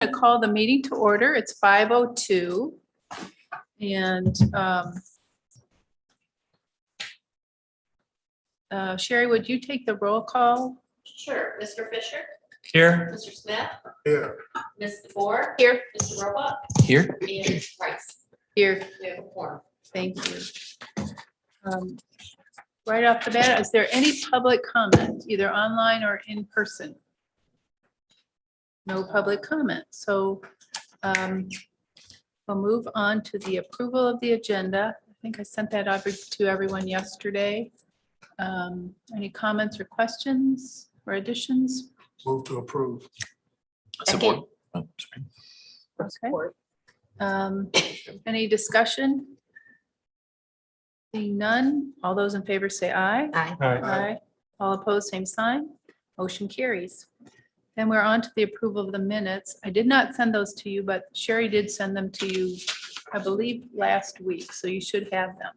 I call the meeting to order. It's 5:02. And Sherry, would you take the roll call? Sure. Mr. Fisher? Here. Mr. Smith? Here. Ms. DeBoer? Here. Mr. Roebuck? Here. And Ms. Price? Here. We have a quorum. Thank you. Right off the bat, is there any public comment, either online or in person? No public comment. So we'll move on to the approval of the agenda. I think I sent that out to everyone yesterday. Any comments or questions or additions? Move to approve. Support. Oh, sorry. Okay. Any discussion? Seeing none, all those in favor say aye. Aye. Aye. All opposed, same sign. Motion carries. Then we're on to the approval of the minutes. I did not send those to you, but Sherry did send them to you, I believe, last week, so you should have them.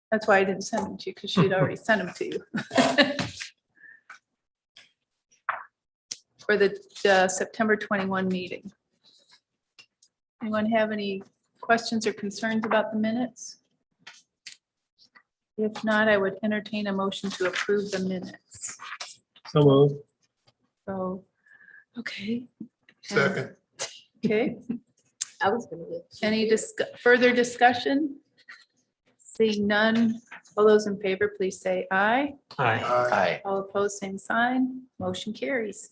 That's why I didn't send them to you, because she had already sent them to you. For the September 21 meeting. Anyone have any questions or concerns about the minutes? If not, I would entertain a motion to approve the minutes. So moved. So, okay. Second. Okay, I was gonna do. any further discussion? Seeing none, all those in favor, please say aye. Aye. Aye. All opposed, same sign. Motion carries.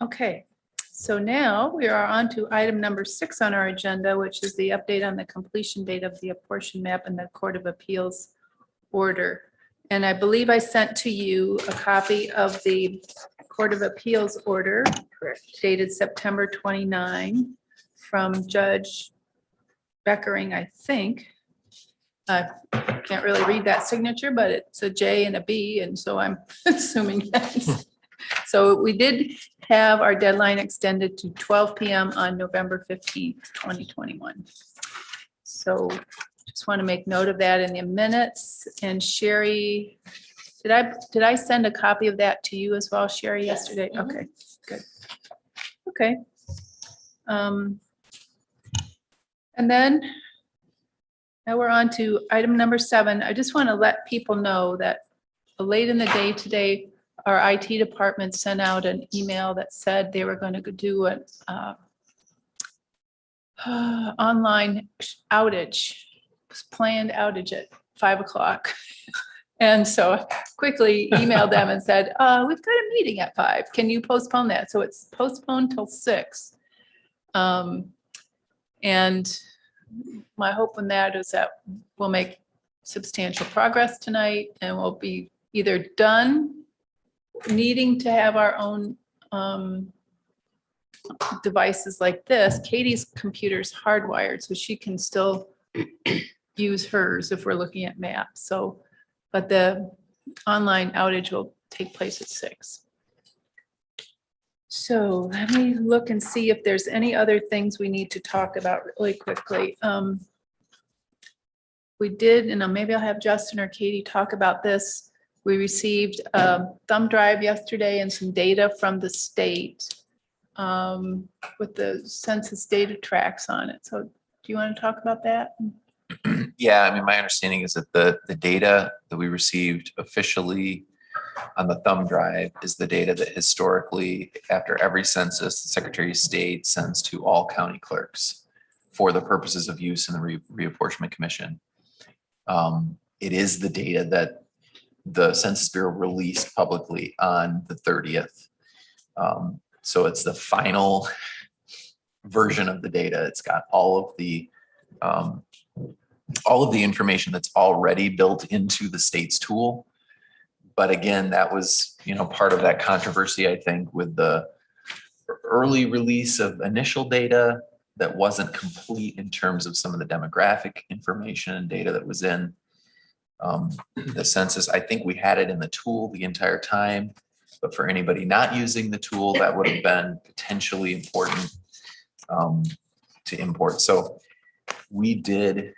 Okay, so now we are on to item number 6 on our agenda, which is the update on the completion date of the apportion map and the Court of Appeals order. And I believe I sent to you a copy of the Court of Appeals order dated September 29 from Judge Beckering, I think. I can't really read that signature, but it's a J and a B, and so I'm assuming yes. So we did have our deadline extended to 12 p.m. on November 15th, 2021. So just want to make note of that in the minutes. And Sherry, did I send a copy of that to you as well, Sherry, Yes. yesterday? Mhm. Okay, good. Okay. And then now we're on to item number 7. I just want to let people know that late in the day today, our IT department sent out an email that said they were going to do an online outage, planned outage at 5 o'clock. And so I quickly emailed them and said, we've got a meeting at 5. Can you postpone that? So it's postponed till 6. And my hope in that is that we'll make substantial progress tonight and we'll be either done needing to have our own devices like this. Katie's computer's hardwired, so she can still use hers if we're looking at maps. So, but the online outage will take place at 6. So let me look and see if there's any other things we need to talk about really quickly. We did, and maybe I'll have Justin or Katie talk about this. We received a thumb drive yesterday and some data from the state with the census data tracks on it. So do you want to talk about that? Yeah, I mean, my understanding is that the data that we received officially on the thumb drive is the data that historically, after every census, the Secretary of State sends to all county clerks for the purposes of use in the Reapportionment Commission. It is the data that the Census Bureau released publicly on the 30th. So it's the final version of the data. It's got all of the information that's already built into the state's tool. But again, that was, part of that controversy, I think, with the early release of initial data that wasn't complete in terms of some of the demographic information and data that was in the census. I think we had it in the tool the entire time, but for anybody not using the tool, that would have been potentially important to import. So we did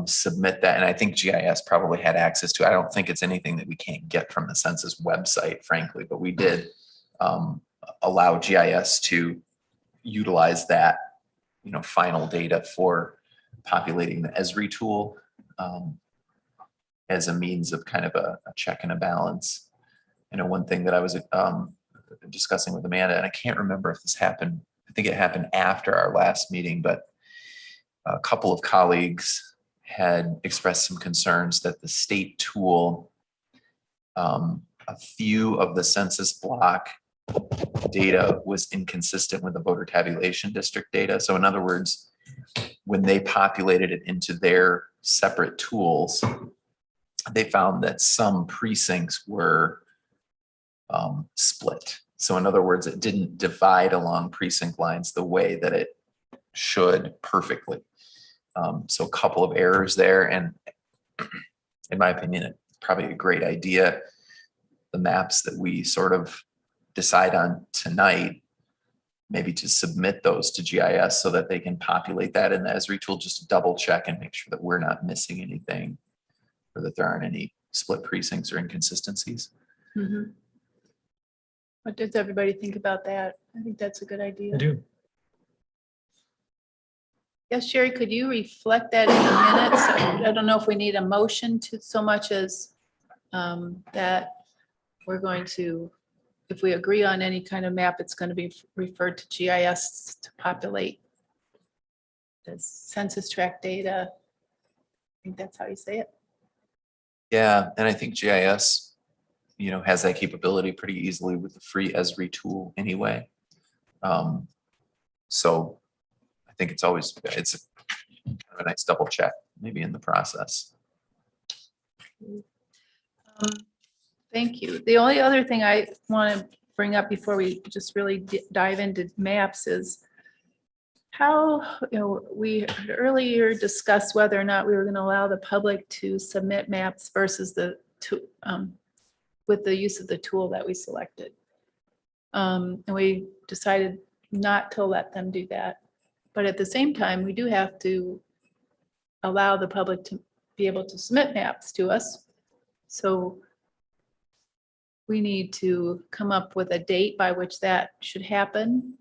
submit that, and I think GIS probably had access to it. I don't think it's anything that we can't get from the census website, frankly, but we did allow GIS to utilize that, final data for populating the Esri tool as a means of kind of a check and a balance. One thing that I was discussing with Amanda, and I can't remember if this happened, I think it happened after our last meeting, but a couple of colleagues had expressed some concerns that the state tool, a few of the census block data was inconsistent with the voter tabulation district data. So in other words, when they populated it into their separate tools, they found that some precincts were split. So in other words, it didn't divide along precinct lines the way that it should perfectly. So a couple of errors there. And in my opinion, it's probably a great idea. The maps that we sort of decide on tonight, maybe to submit those to GIS so that they can populate that in the Esri tool, just to double check and make sure that we're not missing anything or that there aren't any split precincts or inconsistencies. Mhm. What does everybody think about that? I think that's a good idea. I do. Yes, Sherry, could you reflect that in the minutes? I don't know if we need a motion to so much as that we're going to, if we agree on any kind of map, it's going to be referred to GIS to populate the census tract data. I think that's how you say it. Yeah, and I think GIS, has that capability pretty easily with the free Esri tool anyway. So I think it's kind of a nice double check maybe in the process. Thank you. The only other thing I want to bring up before we just really dive into maps is how, we earlier discussed whether or not we were going to allow the public to submit maps versus with the use of the tool that we selected. And we decided not to let them do that. But at the same time, we do have to allow the public to be able to submit maps to us. So we need to come up with a date by which that should happen.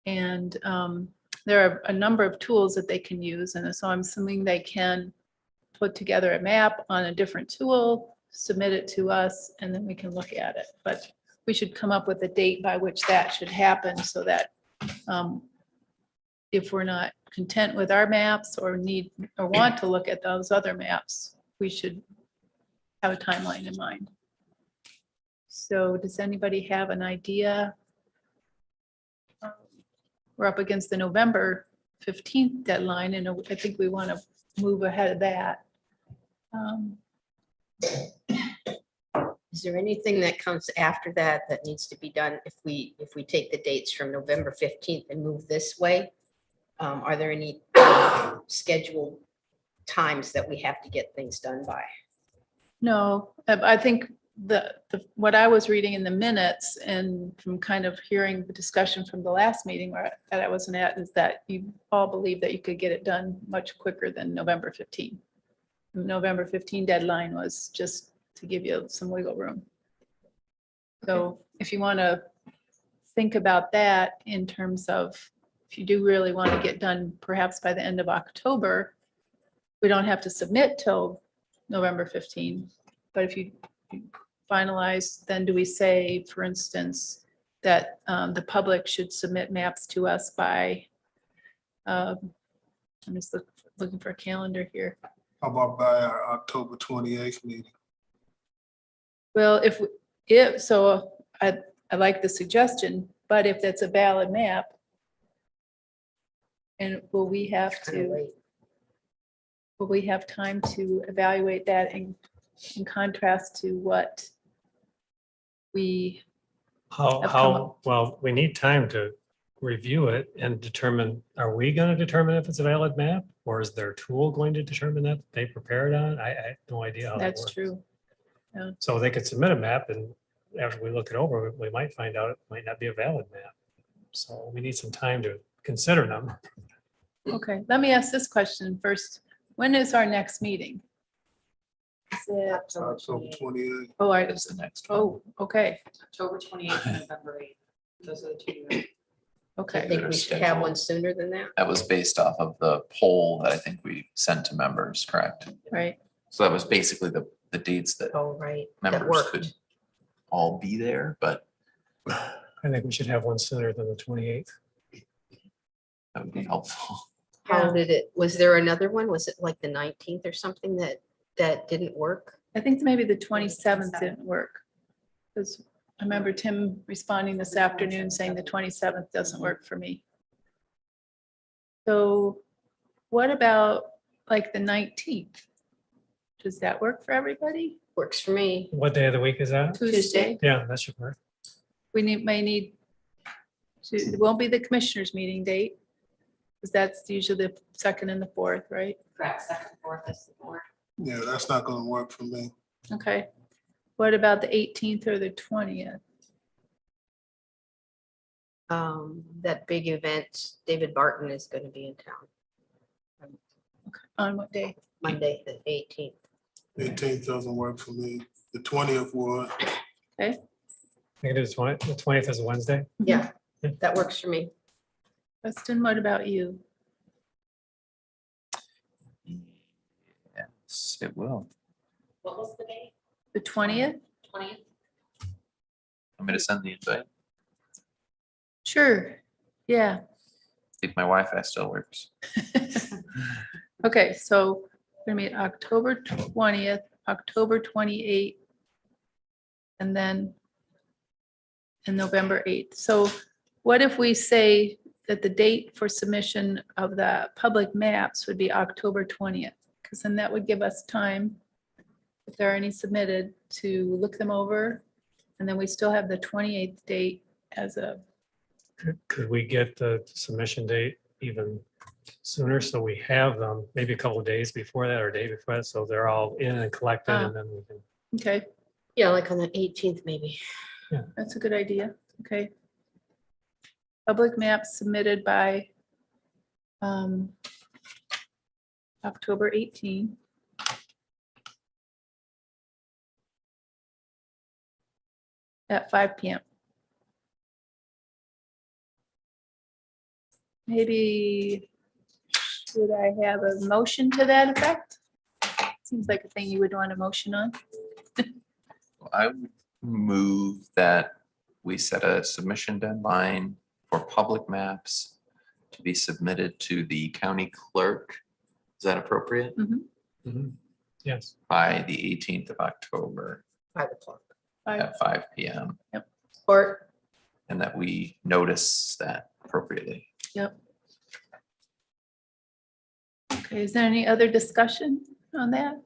And there are a number of tools that they can use. And so I'm assuming they can put together a map on a different tool, submit it to us, and then we can look at it. But we should come up with a date by which that should happen so that if we're not content with our maps or need or want to look at those other maps, we should have a timeline in mind. So does anybody have an idea? We're up against the November 15th deadline, and I think we want to move ahead of that. Is there anything that comes after that that needs to be done if we take the dates from November 15th and move this way? Are there any scheduled times that we have to get things done by? No, I think what I was reading in the minutes and from kind of hearing the discussion from the last meeting that I wasn't at is that you all believe that you could get it done much quicker than November 15. The November 15 deadline was just to give you some wiggle room. So if you want to think about that in terms of if you do really want to get done perhaps by the end of October, we don't have to submit till November 15. But if you finalize, then do we say, for instance, that the public should submit maps to us by, I'm just looking for a calendar here. How about by our October 28th meeting? Well, so I like the suggestion, but if that's a valid map, and will we have time to evaluate that in contrast to what we have come up? Well, we need time to review it and determine, are we going to determine if it's a valid map? Or is their tool going to determine that they prepared on? I have no idea how that That's works. true. So they could submit a map, and after we look it over, we might find out it might not be a valid map. So we need some time to consider them. Okay, let me ask this question first. When is our next meeting? Is it- October 28th. Oh, I, Is the next one. oh, okay, October 28th and November 8th. Those are the two. I okay. think we should have one sooner than that. That was based off of the poll that I think we sent to members, correct? Right. So that was basically the dates that Oh, right. That members could worked. all be there, but I think we should have one sooner than the 28th. that would be helpful. How did it, was there another one? Was it like the 19th or something that didn't work? I think maybe the 27th didn't work. Because I remember Tim responding this afternoon saying the 27th doesn't work for me. So what about like the 19th? Does that work for everybody? Works for me. What day of the week is that? Tuesday. Yeah, that should work. We may need to, it won't be the commissioners meeting date. Because that's usually the second and the fourth, right? Correct, second, fourth is the board. Yeah, that's not gonna work for me. Okay. What about the 18th or the 20th? That big event, David Barton is going to be in town On what day? Monday, the 18th. 18th doesn't work for me. The 20th would. I think it is the 20th is a Wednesday. Yeah, Yeah. that works for me. Justin, what about you? Yes, it will. What was the date? The 20th? 20th? I'm going to send the invite. Sure. Yeah. See if my Wi-Fi still works. Okay, so we're gonna meet October 20th, October 28th, and then and November 8th. So what if we say that the date for submission of the public maps would be October 20th? Because then that would give us time, if there are any submitted, to look them over. And then we still have the 28th date as a, Could we get the submission date even sooner so we have them, maybe a couple of days before that or a day before that, so they're all in and collected and then we can. okay, Yeah, like on the 18th, maybe. that's a good idea. Okay. Public maps submitted by October 18. At 5 PM. Maybe, should I have a motion to that effect? Seems like a thing you would want a motion on. I would move that we set a submission deadline for public maps to be submitted to the county clerk. Is that appropriate? Mhm. Yes, By the 18th of October 5 o'clock. at 5 PM, Or, and that we notice that appropriately. Yep. Okay, is there any other discussion on that?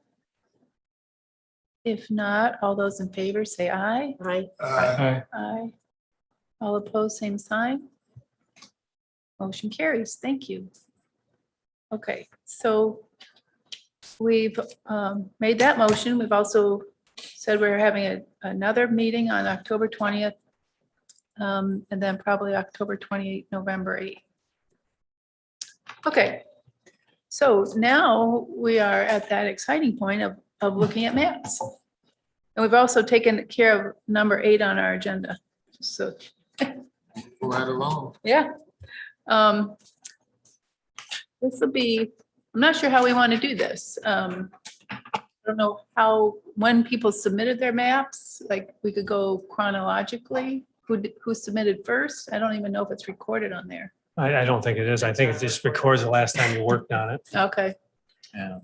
If not, all those in favor say aye. I, Aye. All opposed, same sign. Motion carries. Thank you. Okay, so we've made that motion. We've also said we're having another meeting on October 20th. And then probably October 28th, November 8th. Okay, so now we are at that exciting point of looking at maps. And we've also taken care of number 8 on our agenda. So, Right along. yeah. This will be, I'm not sure how we want to do this. I don't know when people submitted their maps, like we could go chronologically, who submitted first. I don't even know if it's recorded on there. I don't think it is. I think it just records the last time you worked on it. Okay, Yeah.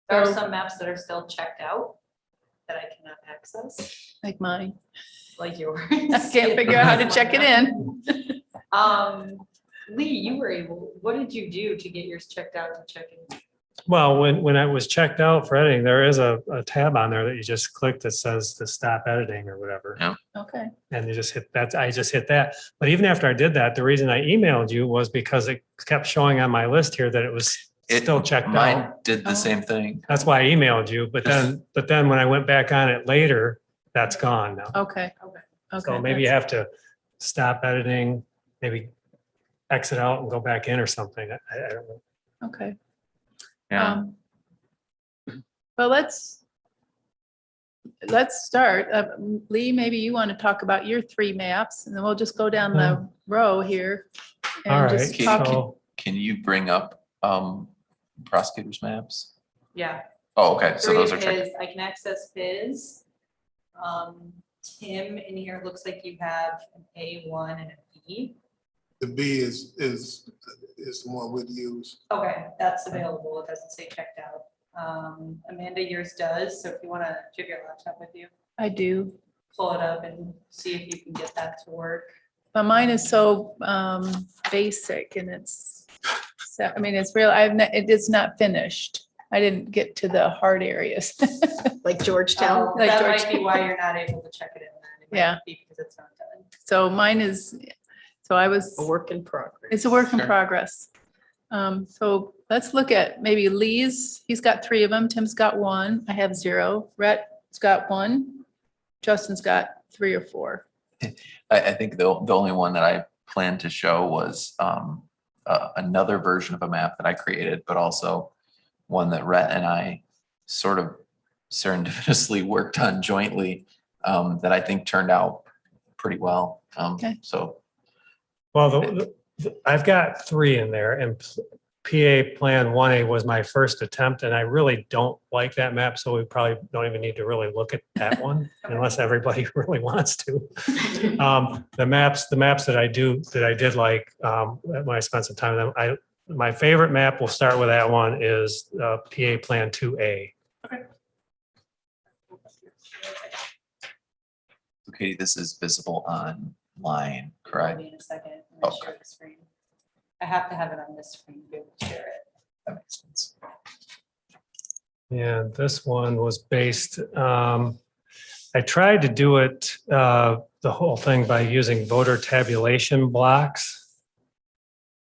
There are So- some maps that are still checked out that I cannot access, like mine. like yours. I can't figure out how to check it in. Lee, you were able, what did you do to get yours checked out and check in? Well, when I was checked out for editing, there is a tab on there that you just click that says to stop editing or whatever. Yeah. Okay, And you just hit that. I just hit that. But even after I did that, the reason I emailed you was because it kept showing on my list here that it was still checked Mine out. did Oh. the same thing. That's why I emailed you. But then when I went back on it later, that's gone now. okay. Okay. Okay. So maybe you that's- have to stop editing, maybe exit out and go back in or something. I don't know. Okay. Yeah. Well, let's let's start. Lee, maybe you want to talk about your 3 maps and then we'll just go down the row here. All And right, just talk. so, Can you bring up prosecutors maps? Yeah. Oh, okay, so Three those of are checked. his, I can access his. Tim, in here, looks like you have an A1 and a B. The B is the one we'd use. Okay, that's available. It doesn't say checked out. Amanda, yours does. So if you want to, do you have your laptop with you? I do. Pull it up and see if you can get that to work. But mine is so basic and it's, so, I mean, it's real, it is not finished. I didn't get to the hard areas. Like Georgetown. Like That George- might be why you're not able to check it in then. It might Yeah. be because it's not done. So mine is, so I was, A work in progress. it's a work in Sure. progress. So let's look at maybe Lee's, he's got 3 of them, Tim's got 1, I have 0, Rhett's got 1, Justin's got 3 or 4. I think the only one that I planned to show was another version of a map that I created, but also one that Rhett and I sort of serendipitously worked on jointly that I think turned out pretty well. Okay. So well, I've got 3 in there and PA Plan 1A was my first attempt and I really don't like that map. So we probably don't even need to really look at that one unless everybody really wants to. The maps that I did like when I spent some time with them, my favorite map, we'll start with that one, is PA Plan 2A. okay, this is visible online, correct? Hold me in a second. I'm gonna Okay. share the screen. I have to have it on this screen to be able to share it. That makes sense. And this one was based, I tried to do it, the whole thing by using voter tabulation blocks.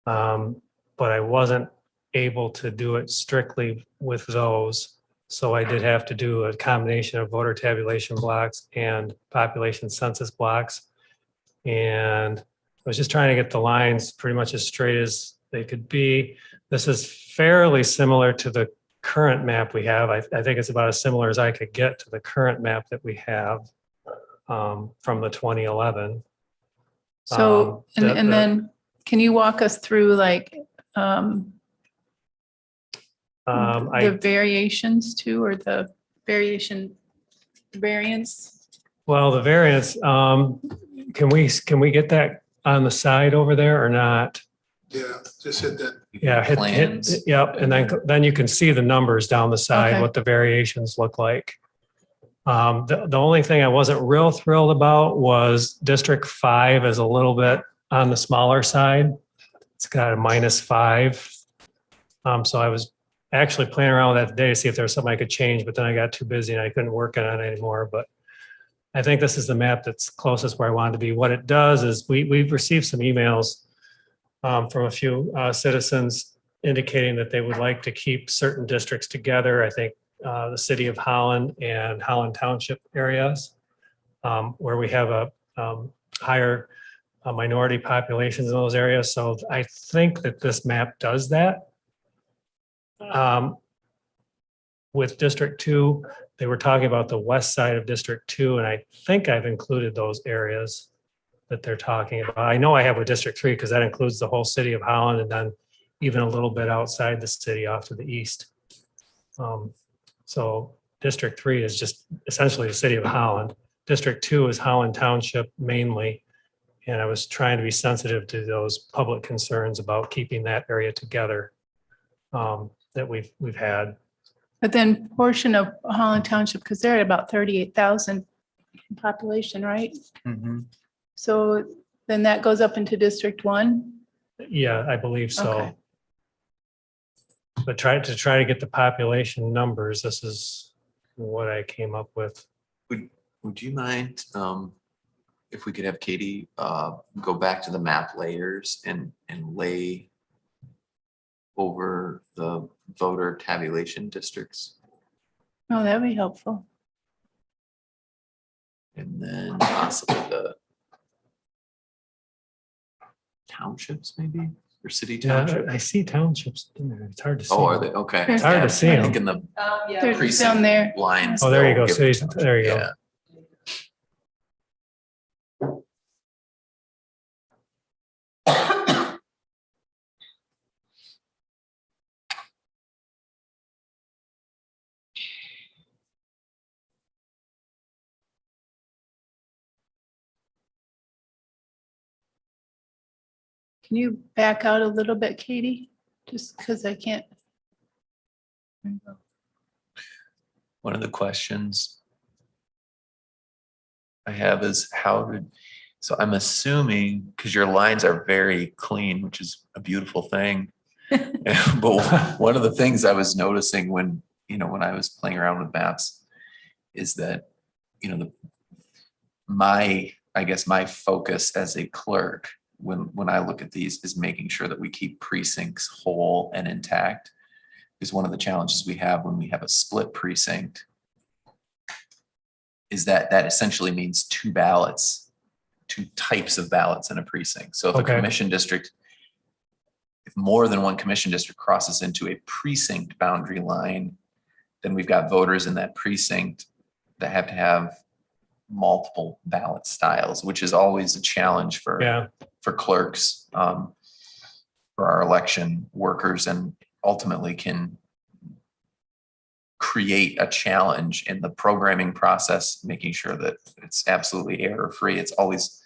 But I wasn't able to do it strictly with those. So I did have to do a combination of voter tabulation blocks and population census blocks. And I was just trying to get the lines pretty much as straight as they could be. This is fairly similar to the current map we have. I think it's about as similar as I could get to the current map that we have from the 2011. So, and then can you walk us through like the variations too, or the variance? Well, the variance, can we get that on the side over there or not? Yeah, just hit that. Yeah, hit, Plans. yep, and then you can see the numbers down the side, Okay. what the variations look like. The only thing I wasn't real thrilled about was District 5 is a little bit on the smaller side. It's got a -5. So I was actually playing around with that today to see if there was something I could change, but then I got too busy and I couldn't work on it anymore. But I think this is the map that's closest where I wanted to be. What it does is we've received some emails from a few citizens indicating that they would like to keep certain districts together. I think the city of Holland and Holland Township areas where we have a higher minority populations in those areas. So I think that this map does that. With District 2, they were talking about the west side of District 2, and I think I've included those areas that they're talking about. I know I have with District 3 because that includes the whole city of Holland and then even a little bit outside the city off to the east. So District 3 is just essentially the city of Holland. District 2 is Holland Township mainly. And I was trying to be sensitive to those public concerns about keeping that area together that we've had. But then portion of Holland Township, because they're at about 38,000 in population, right? So then that goes up into District 1? Yeah, I believe so. Okay. But try to get the population numbers, this is what I came up with. Would you mind if we could have Katie go back to the map layers and lay over the voter tabulation districts? Oh, that'd be helpful. And then possibly the townships, maybe? Or city Yeah, township? I see townships in there. It's hard to see. Oh, are they? Okay. It's hard to Yeah, see I 'em. think in the Yeah. They're precinct down there. lines. Oh, there you they'll go. give it Cities, township. there you go. Yeah. Can you back out a little bit, Katie? Just because I can't. There you go. One of the questions I have is how did, so I'm assuming, because your lines are very clean, which is a beautiful thing. But one of the things I was noticing when, when I was playing around with maps is that, I guess my focus as a clerk, when I look at these, is making sure that we keep precincts whole and intact. Is one of the challenges we have when we have a split precinct is that essentially means two ballots, two types of ballots in a precinct. So if a Okay. commission district, if more than one commission district crosses into a precinct boundary line, then we've got voters in that precinct that have to have multiple ballot styles, which is always a challenge for clerks, for our election workers, and ultimately can create a challenge in the programming process, making sure that it's absolutely error-free. It's always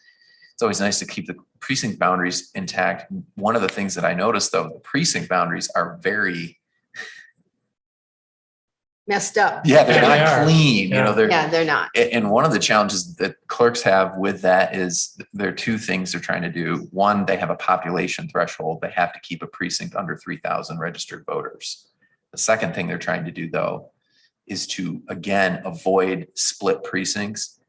nice to keep the precinct boundaries intact. One of the things that I noticed, though, the precinct boundaries are very Messed up. they're Yeah, not they are. clean. Yeah. They're not. And one of the challenges that clerks have with that is there are two things they're trying to do. One, they have a population threshold. They have to keep a precinct under 3,000 registered voters. The second thing they're trying to do, though, is to, again, avoid split precincts.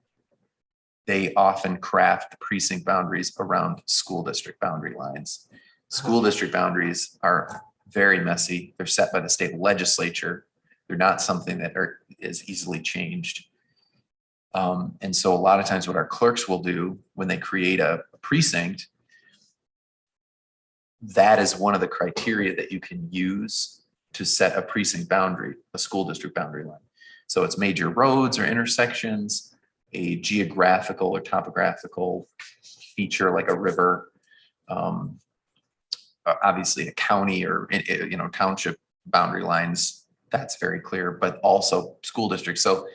They often craft the precinct boundaries around school district boundary lines. School district boundaries are very messy. They're set by the state legislature. They're not something that is easily changed. And so a lot of times what our clerks will do when they create a precinct, that is one of the criteria that you can use to set a precinct boundary, a school district boundary line. So it's major roads or intersections, a geographical or topographical feature like a river, obviously a county or township boundary lines. That's very clear, but also school districts. So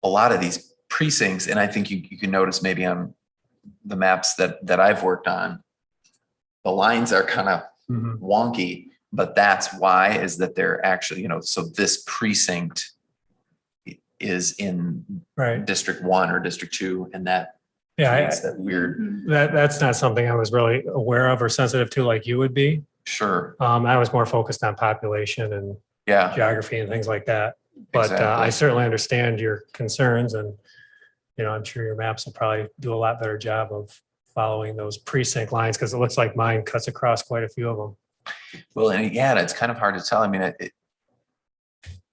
a lot of these precincts, and I think you can notice maybe on the maps that I've worked on, the lines are kind of wonky, but that's why is that they're actually, so this precinct is in District 1 or District 2, and that creates that weird. That's not something I was really aware of or sensitive to like you would be. Sure. I was more focused on population and geography and things like that. But Exactly. I certainly understand your concerns, and I'm sure your maps will probably do a lot better job of following those precinct lines, because it looks like mine cuts across quite a few of them. Well, and it's kind of hard to tell. I mean,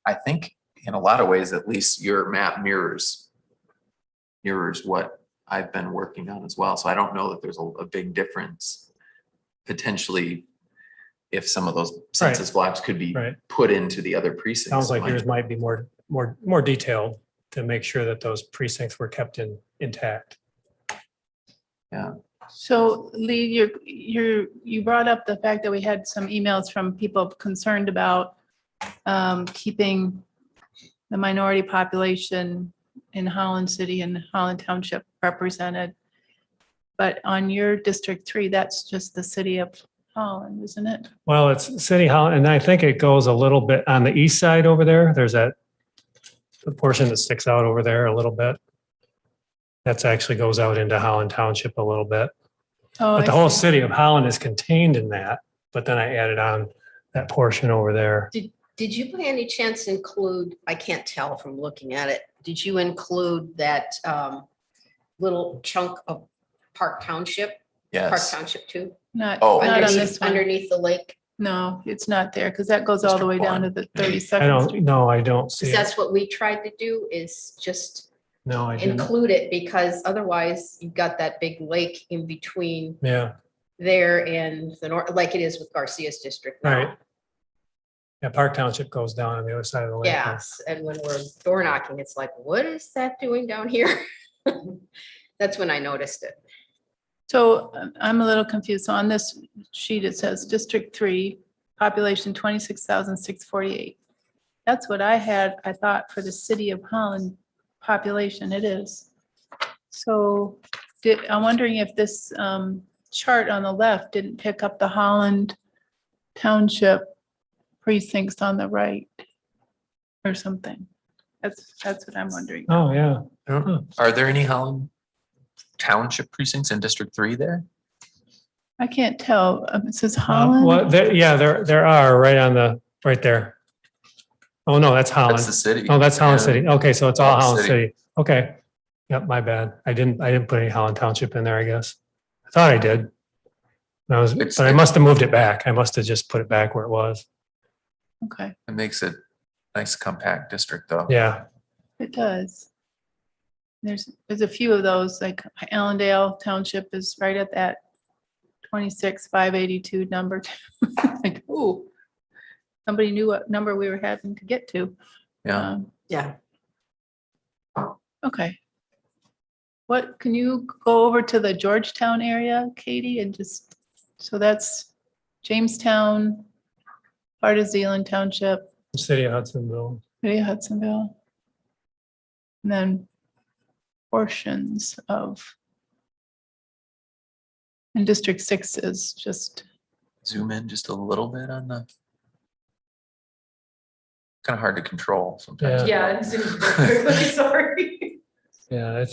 I think in a lot of ways, at least your map mirrors what I've been working on as well. So I don't know that there's a big difference potentially if some of those census blocks could be put into the other precincts. Sounds like yours might be more detailed to make sure that those precincts were kept intact. Yeah. So Lee, you brought up the fact that we had some emails from people concerned about keeping the minority population in Holland City and Holland Township represented. But on your District 3, that's just the city of Holland, isn't it? Well, it's City Hall, and I think it goes a little bit on the east side over there. There's the portion that sticks out over there a little bit. That's actually goes out into Holland Township a little bit. Oh, But the I whole see. city of Holland is contained in that. But then I added on that portion over there. Did you by any chance include, I can't tell from looking at it, did you include that little chunk of Park Township? Park Yes. Township too? Not Oh. on this one. Underneath the lake? No, it's not there because that goes all the way down to the I 32nd Street. don't know. I don't see Because it. that's what we tried to do, is just No, I didn't. include it, because otherwise you've got that big lake in between Yeah. there and the north, like it is with Garcia's district now. Right. Yeah, Park Township goes down on the other side of the lake. Yes, and when we're door knocking, it's like, what is that doing down here? That's when I noticed it. So I'm a little confused. So on this sheet, it says District 3, population 26,648. That's what I had, I thought, for the city of Holland population. It is. So I'm wondering if this chart on the left didn't pick up the Holland Township precincts on the right or something. That's what I'm wondering. Oh, yeah. Huh. Are there any Holland Township precincts in District 3 there? I can't tell. It says Holland. Well, yeah, there are right there. Oh, no, that's Holland. That's the city. Oh, that's Holland Yeah. City. Okay, so it's all Holland Holland City. City. Okay. Yep, my bad. I didn't put any Holland Township in there, I guess. I thought I did. But I must have moved it back. I must have just put it back where it was. Okay, It makes it nice compact district though. Yeah. it does. There's a few of those, like Allendale Township is right at that 26,582 number. Like, ooh, somebody knew what number we were having to get to. Yeah. Yeah. Okay. What, can you go over to the Georgetown area, Katie, and just, so that's Jamestown, part of Zealand Township, City of Hudsonville. City of Hudsonville. And then portions of, and District 6 is just, Zoom in just a little bit on the. Kind of hard to control sometimes. Yeah. Yeah, I'm zooming quickly, sorry. Yeah,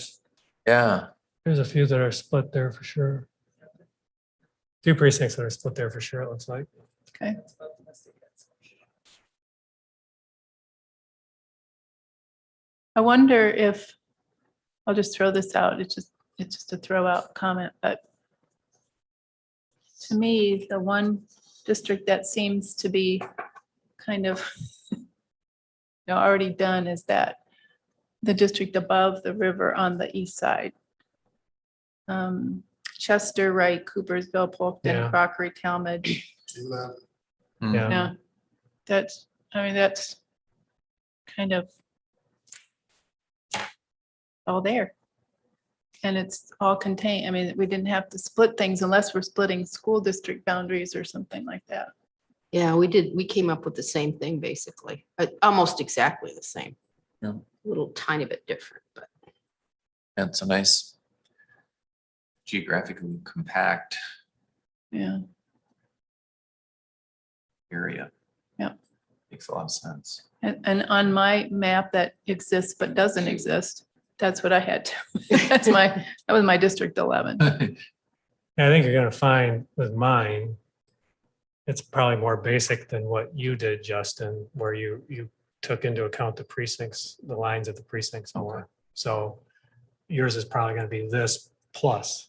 Yeah. there's a few that are split there for sure. Two precincts that are split there for sure, it looks like. okay. I wonder if, I'll just throw this out, it's just a throw out comment, but to me, the one district that seems to be kind of already done is that the district above the river on the east side. Chester, Wright, Coopersville, Polkton, Yeah. Crockery, Talmadge. 11. Mm. Yeah. Yeah, that's kind of all there. And it's all contained. I mean, we didn't have to split things unless we're splitting school district boundaries or something like that. Yeah, we came up with the same thing, basically, almost exactly the same. Yeah. A little tiny bit different, but And it's a nice geographically compact Yeah, area. Yeah. Makes a lot of sense. and on my map that exists but doesn't exist, that's what I had to. That was my District 11. I think you're gonna find with mine, it's probably more basic than what you did, Justin, where you took into account the precincts, the lines of the precincts more. So yours is probably gonna be this plus.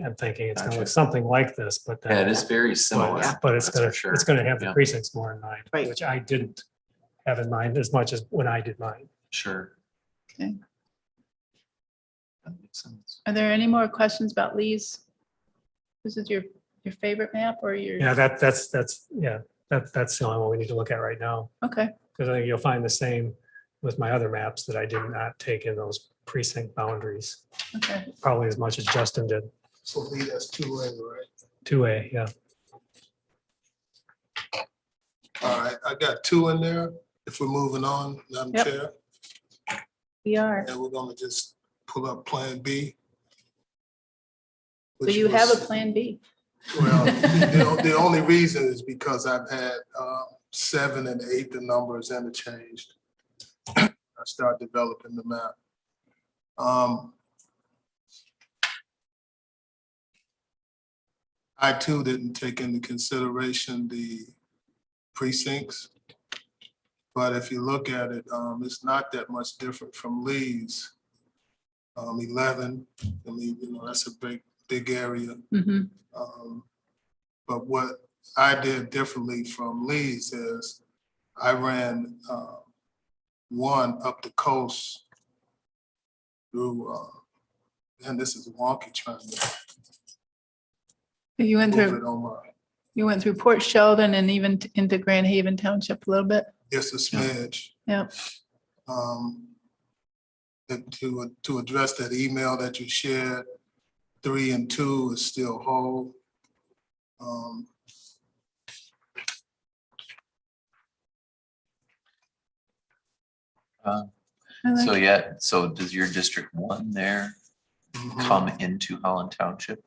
I'm thinking it's gonna Gotcha. look something like this, but Yeah, it then, is very similar. but it's that's for sure. gonna have the Yeah. precincts more in mind, Right. which I didn't have in mind as much as when I did mine. Sure. Okay. That makes sense. Are there any more questions about Lee's? This is your favorite map or your? Yeah, that's the only one we need to look at right now. Okay, Because I think you'll find the same with my other maps that I did not take in those precinct boundaries, okay. probably as much as Justin did. So Lee, that's 2A, right? 2A, yeah. All right, I got 2 in there. If we're moving on, Madam Yep. Chair, We are. and we're gonna just pull up Plan B. So which you have a was- plan B. Well, the only reason is because I've had 7 and 8, the numbers interchanged. I start developing the map. I too didn't take into consideration the precincts. But if you look at it, it's not that much different from Lee's. 11, I mean, that's a big area. Mhm. But what I did differently from Lee's is I ran 1 up the coast through, and this is wonky trying to You went move through, it on my, you went through Port Sheldon and even into Grand Haven Township a little bit. just a smidge. Yeah. And to address that email that you shared, 3 and 2 is still whole. Uh, I like So it. yeah, so does your District 1 there Mhm. come into Holland Township?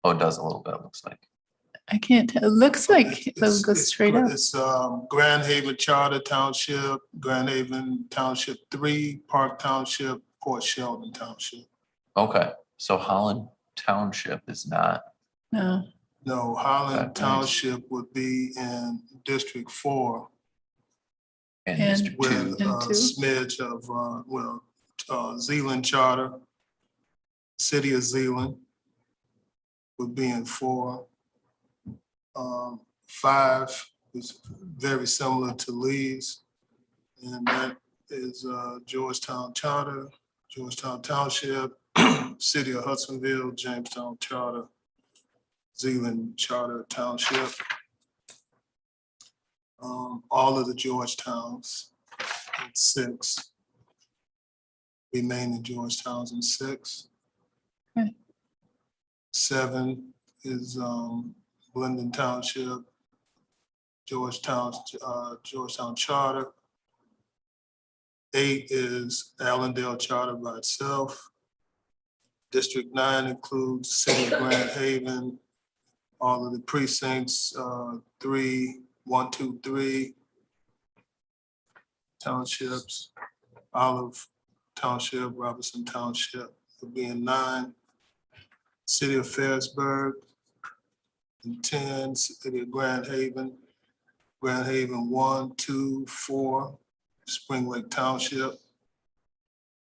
Oh, it does a little bit, it looks like. I can't tell. It looks like it It's- goes it's- straight up. It's Grand Haven Charter Township, Grand Haven Township 3, Park Township, Port Sheldon Township. Okay, so Holland Township is not, No, No, Okay, Holland nice. Township would be in District 4 in And- District 2. with And a 2? smidge of Zealand Charter, City of Zealand would be in 4. 5 is very similar to Lee's, and that is Georgetown Charter, Georgetown Township, City of Hudsonville, Jamestown Charter, Zealand Charter Township. All of the Georgetowns in 6. Remaining Georgetowns in 6. Okay. 7 is Glendon Township, Georgetown Charter. 8 is Allendale Charter by itself. District 9 includes City of Grand Haven, all of the precincts, 3, 1, 2, 3 townships, Olive Township, Robinson Township would be in 9. City of Ferrisburg in 10, City of Grand Haven 1, 2, 4, Spring Lake Township.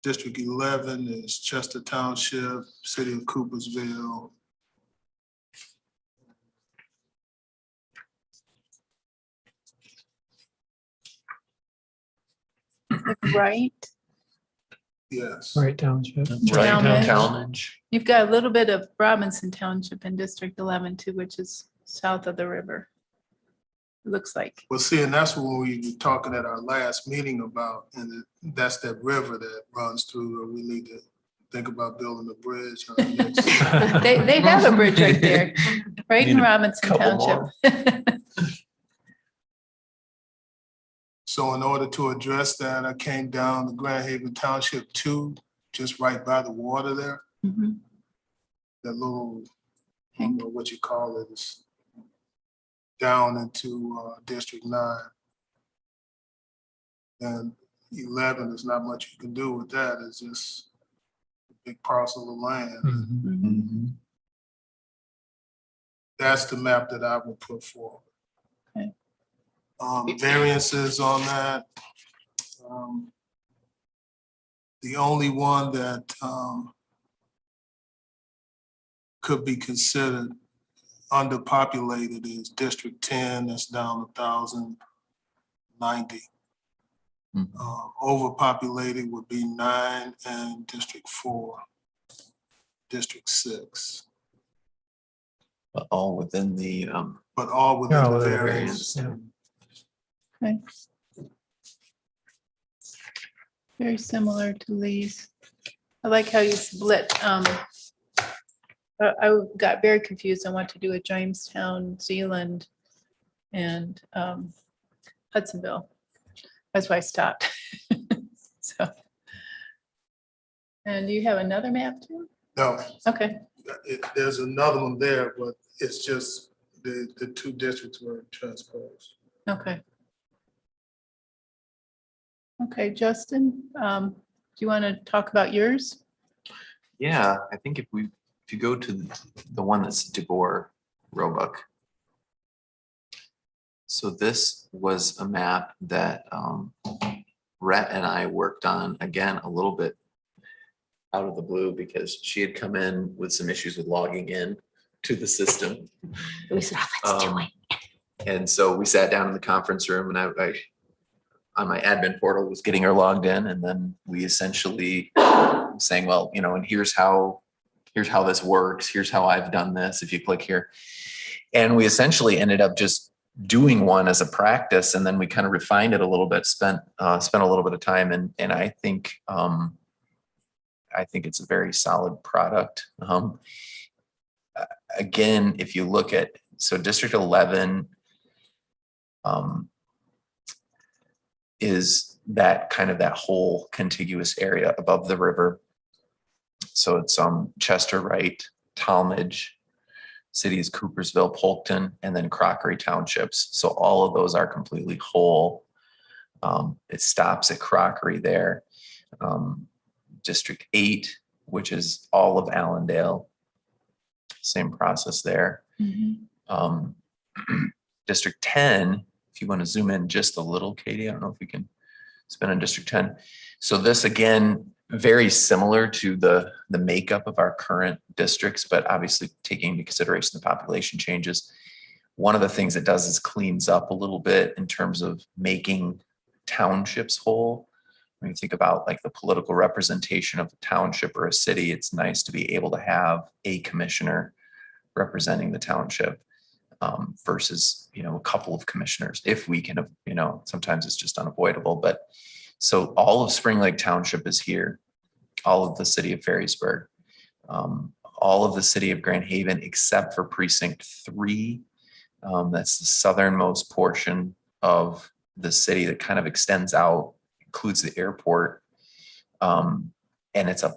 District 11 is Chester Township, City of Coopersville. right. Yes. Right Township. Right, Talmadge. Talmadge. You've got a little bit of Robinson Township in District 11 too, which is south of the river. It looks like. Well, see, and that's what we were talking at our last meeting about, and that's that river that runs through, where we need to think about building a bridge. on the next- They have a bridge right there, right in Need a Robinson couple Township. So in order to address that, I came down to Grand Haven Township 2, just right by the water there. Mhm. That little, I don't know what you call it, it's down into District 9. And 11, there's not much you can do with that. It's just a big parcel of land. Mhm. Mhm. Mhm. That's the map that I would put forward. Okay. Variances on that. The only one that could be considered underpopulated is District 10, that's down 1,090. Mhm. Overpopulated would be 9 and District 4, District 6, But all within the, but all within Yeah, the within the variance. Yeah. Okay. Very similar to Lee's. I like how you split. I got very confused on what to do with Jamestown, Zealand, and Hudsonville. That's why I stopped. So. And do you have another map too? No, Okay, there's another one there, but it's just the 2 districts were transposed. okay. Okay, Justin, do you want to talk about yours? yeah, I think if you go to the one that's DeBoer Roebuck. So this was a map that Rhett and I worked on, again, a little bit out of the blue, because she had come in with some issues with logging in to the system. We said, oh, let's do it. And so we sat down in the conference room, and I on my admin portal was getting her logged in, and then we essentially saying, well, and here's how here's how this works. Here's how I've done this. If you click here. And we essentially ended up just doing one as a practice. And then we kind of refined it a little bit, spent a little bit of time. And I think it's a very solid product. Again, if you look at, so District 11 is that kind of that whole contiguous area above the river. So it's Chester, Wright, Talmadge, cities, Coopersville, Polkton, and then Crockery Townships. So all of those are completely whole. It stops at Crockery there. District 8, which is all of Allendale, same process there. District 10, if you want to zoom in just a little, Katie, I don't know if we can spin on District 10. So this again, very similar to the makeup of our current districts, but obviously taking into consideration the population changes. One of the things it does is cleans up a little bit in terms of making townships whole. When you think about like the political representation of a township or a city, it's nice to be able to have a commissioner representing the township versus, a couple of commissioners, if we can, sometimes it's just unavoidable. But so all of Spring Lake Township is here, all of the city of Ferrysburg, all of the city of Grand Haven, except for Precinct 3. That's the southernmost portion of the city that kind of extends out, includes the airport. And it's a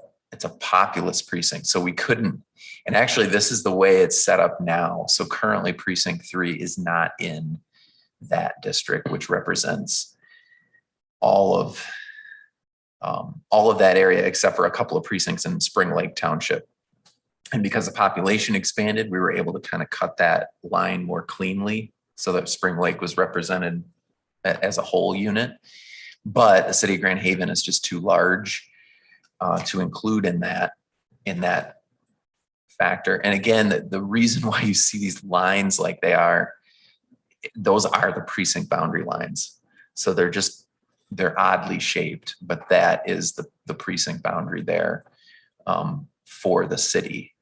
populous precinct. So we couldn't, and actually this is the way it's set up now. So currently Precinct 3 is not in that district, which represents all of that area, except for a couple of precincts in Spring Lake Township. And because the population expanded, we were able to kind of cut that line more cleanly so that Spring Lake was represented as a whole unit. But the city of Grand Haven is just too large to include in that factor. And again, the reason why you see these lines like they are, those are the precinct boundary lines. So they're oddly shaped, but that is the precinct boundary there for the city,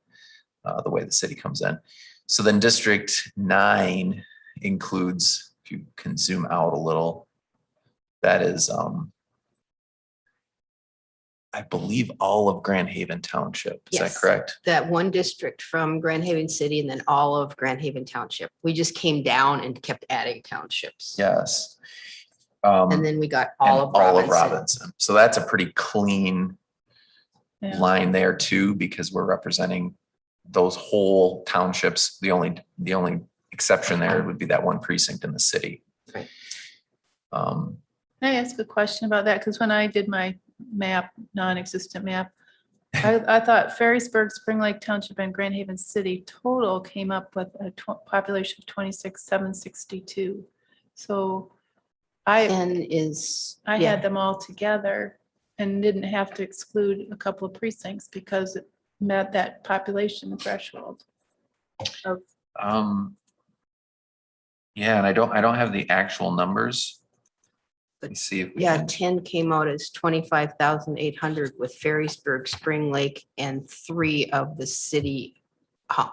the way the city comes in. So then District 9 includes, if you can zoom out a little, that is, I believe all of Grand Haven Township. Is that Yes. correct? That one district from Grand Haven City and then all of Grand Haven Township. We just came down and kept adding townships. Yes. And then we got all of Robinson. Robinson. So that's a pretty clean Yeah. line there too, because we're representing those whole townships. The only exception there would be that one precinct in the city. Right. Can I ask a question about that? Because when I did my map, non-existent map, I thought Ferrysburg, Spring Lake Township, and Grand Haven City total came up with a population of 26,762. So I had them all together and didn't have to exclude a couple of precincts because it met that population threshold. Yeah, and I don't have the actual numbers. Let me see if we Yeah, can. 10 came out as 25,800 with Ferrysburg, Spring Lake, and 3 of the city,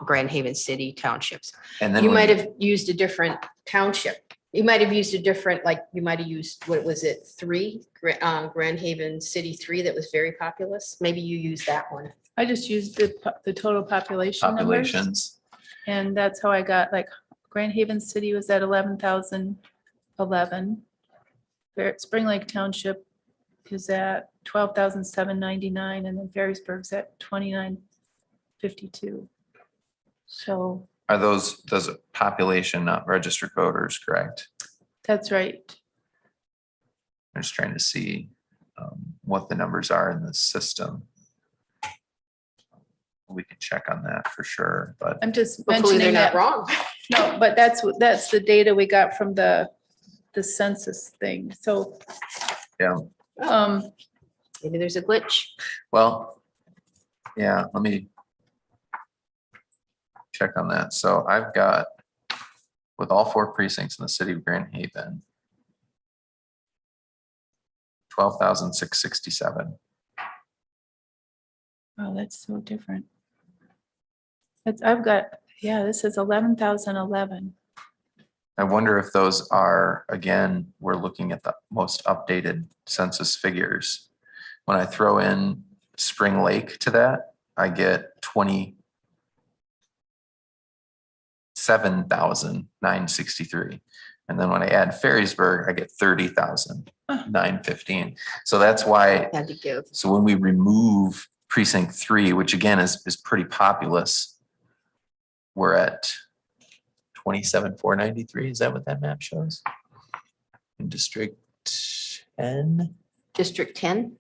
Grand Haven City townships. And then You when might have used a different township. You might have used a different, you might have used, what was it, 3? Grand Haven City 3 that was very populous. Maybe you used that one. I just used the total population numbers. populations. And that's how I got, Grand Haven City was at 11,011. Spring Lake Township is at 12,799, and then Ferrysburg's at 2,952. So Are those population, not registered voters, correct? that's right. I'm just trying to see what the numbers are in the system. We can check on that for sure, but I'm just Hopefully they're mentioning not that. wrong. No, but that's the data we got from the census thing. So. Yeah. Maybe there's a glitch. well, yeah, let me check on that. So I've got, with all 4 precincts in the city of Grand Haven, 12,667. Oh, that's so different. I've got, yeah, this is 11,011. I wonder if those are, again, we're looking at the most updated census figures. When I throw in Spring Lake to that, I get 27,963. And then when I add Ferrisburg, I get 30,915. So that's why, Had to give. so when we remove precinct 3, which again is pretty populous, we're at 27,493. Is that what that map shows? In District 10? District 10,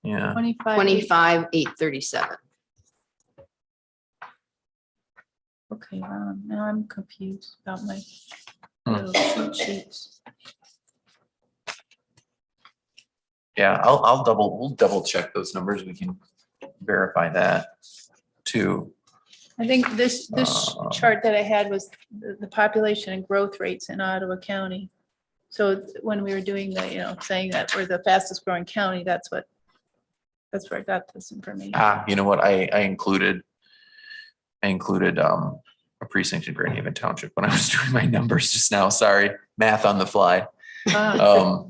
Yeah. 25. 25,837. Okay, now I'm confused about my Hmm. little cheat sheets. Yeah, we'll double check those numbers. We can verify that too. I think this chart that I had was the population and growth rates in Ottawa County. So when we were doing the, saying that we're the fastest growing county, that's where I got this information. You know what? I included a precinct in Grand Haven Township when I was doing my numbers just now. Sorry, math on the fly. Ah,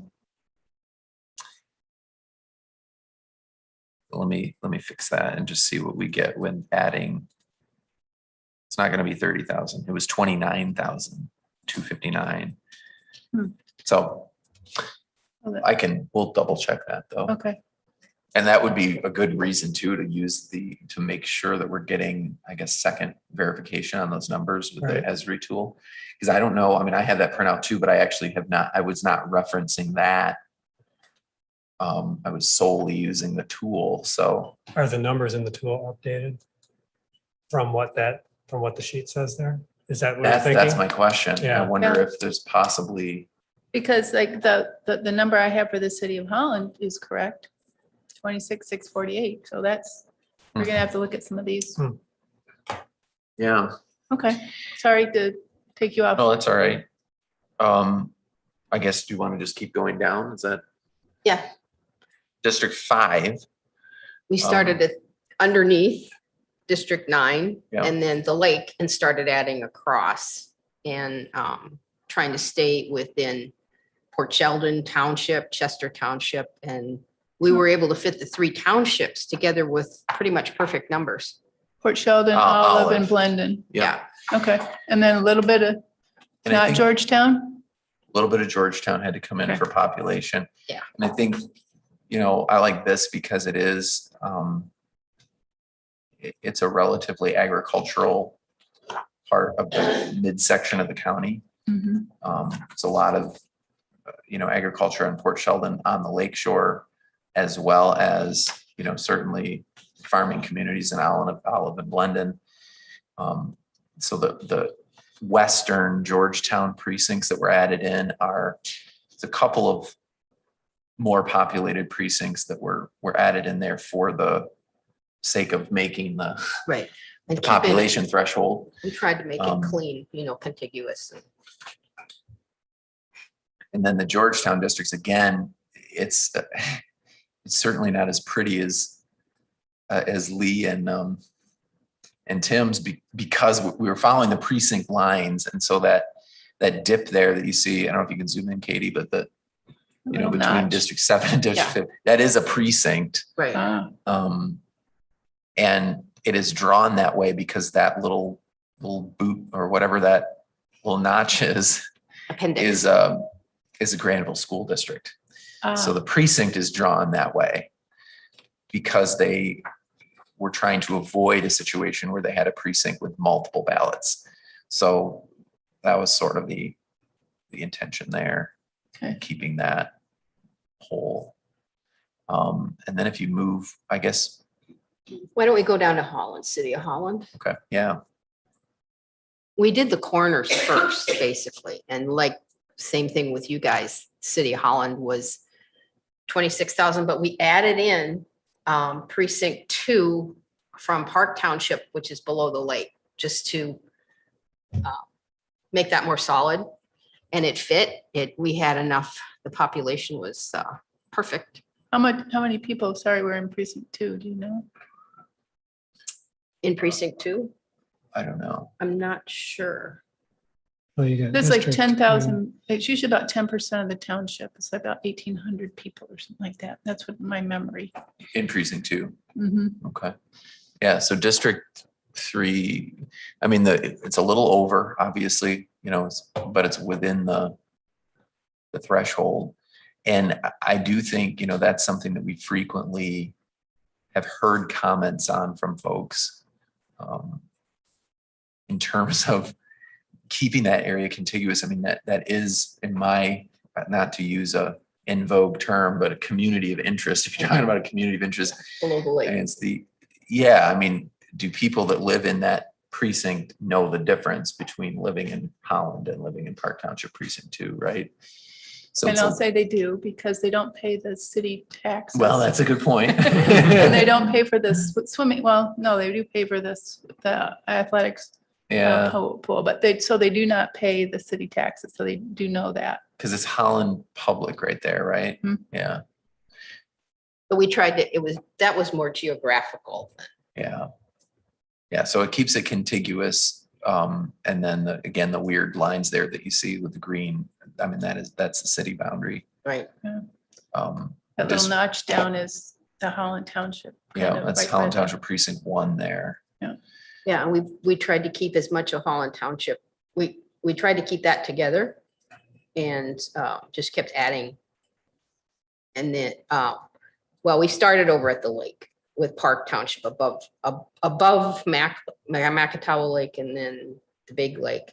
Let me fix that and just see what we get when adding. It's not going to be 30,000. It was 29,259. So we'll double check that though. Okay, And that would be a good reason too, to use to make sure that we're getting, I guess, second verification on those numbers with the Right. Esri tool. Because I don't know, I mean, I have that printout too, but I actually I was not referencing that. I was solely using the tool, so. Are the numbers in the tool updated from what the sheet says there? Is that what you're thinking? That's my question. I Yeah. wonder Yeah. if there's possibly, because like the number I have for the city of Holland is correct. 26,648. So we're gonna have to look at some of these. yeah, Okay, sorry to take you off. no, that's all right. I guess, do you want to just keep going down? Is that Yeah, District 5? we started it underneath District 9 Yeah. and then the lake and started adding across and trying to stay within Port Sheldon Township, Chester Township, and we were able to fit the 3 townships together with pretty much perfect numbers. Port Sheldon, Olive, and Olive. Blendon. Yeah. Okay, and then a little bit of, And I not think- Georgetown? A little bit of Georgetown had to come in Okay. for population. Yeah. And I think, I like this because it is, it's a relatively agricultural part of the midsection of the county. Mhm. It's a lot of, agriculture in Port Sheldon on the lake shore, as well as, certainly farming communities in Olive and Blendon. So the western Georgetown precincts that were added in it's a couple of more populated precincts that were added in there for the sake of making the Right. And keeping it- population threshold. We tried to make Um, it clean, contiguous. And then the Georgetown districts, again, it's certainly not as pretty as Lee and Tim's because we were following the precinct lines. And so that dip there that you see, I don't know if you can zoom in, Katie, but Little between notch. District 7 and District 5, that is a precinct. Right. Ah, And it is drawn that way because that little boot or whatever that little notch is Appendix. is a Granville School District. So ah, the precinct is drawn that way because they were trying to avoid a situation where they had a precinct with multiple ballots. So that was sort of the intention there, Okay. keeping that whole. And then if you move, I guess, Why don't we go down to Holland, City of Holland? okay, yeah, We did the corners first, basically, and same thing with you guys. City of Holland was 26,000, but we added in precinct 2 from Park Township, which is below the lake, just to make that more solid. And it fit. We had enough. The population was perfect. how many people, sorry, were in precinct 2, do you know? In precinct 2, I don't know. I'm not sure. Well, you got There's like district, 10,000, it's usually about 10% of the township. It's about 1,800 people or something like that. That's what my memory. In precinct 2. Mhm. Okay. Yeah, so District 3, I mean, it's a little over, obviously, but it's within the threshold. And I do think, that's something that we frequently have heard comments on from folks in terms of keeping that area contiguous. I mean, that is, in my, not to use a in vogue term, but a community of interest. If you're talking about a community of interest, Below the lake. and it's I mean, do people that live in that precinct know the difference between living in Holland and living in Park Township Precinct 2, right? So And it's I'll say they do because they don't pay the city taxes. well, that's a good point. And they don't pay for this swimming. Well, no, they do pay for the athletics Yeah, pool, but they do not pay the city taxes. So they do know that. because it's Holland Public right there, right? Mhm. Yeah, But we tried to, that was more geographical. yeah. Yeah, so it keeps it contiguous. And then again, the weird lines there that you see with the green, I mean, that's the city boundary. Right. Um, That just- little notch down is the Holland Township. kind Yeah, of that's right by Holland the- Township Precinct 1 there. Yeah, and we tried to keep as much of Holland Township. We tried to keep that together and just kept adding. And then, well, we started over at the lake with Park Township above Macatawa Lake and then the big lake.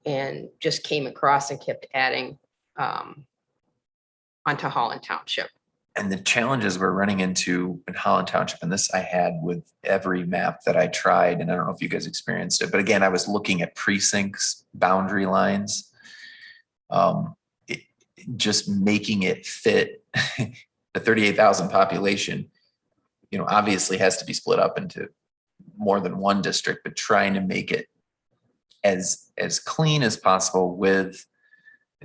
And just came across and kept adding onto Holland Township. And the challenges we're running into in Holland Township, and this I had with every map that I tried, and I don't know if you guys experienced it, but again, I was looking at precincts, boundary lines. Just making it fit the 38,000 population, obviously has to be split up into more than one district, but trying to make it as clean as possible with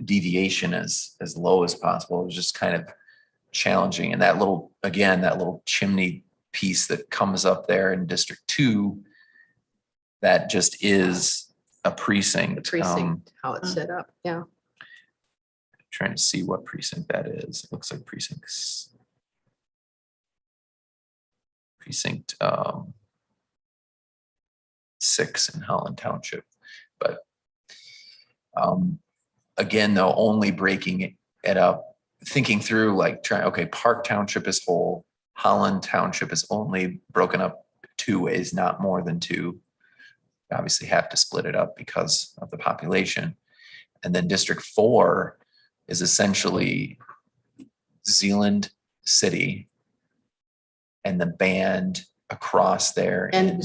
deviation as low as possible. It was just kind of challenging. And that little chimney piece that comes up there in District 2, that just is a precinct. The precinct, how it's set up, yeah. Trying to see what precinct that is. It looks like precinct 6 in Holland Township. But again, though, only breaking it up, thinking through Park Township is whole, Holland Township is only broken up 2 ways, not more than 2. Obviously have to split it up because of the population. And then District 4 is essentially Zeeland City and the band across there. And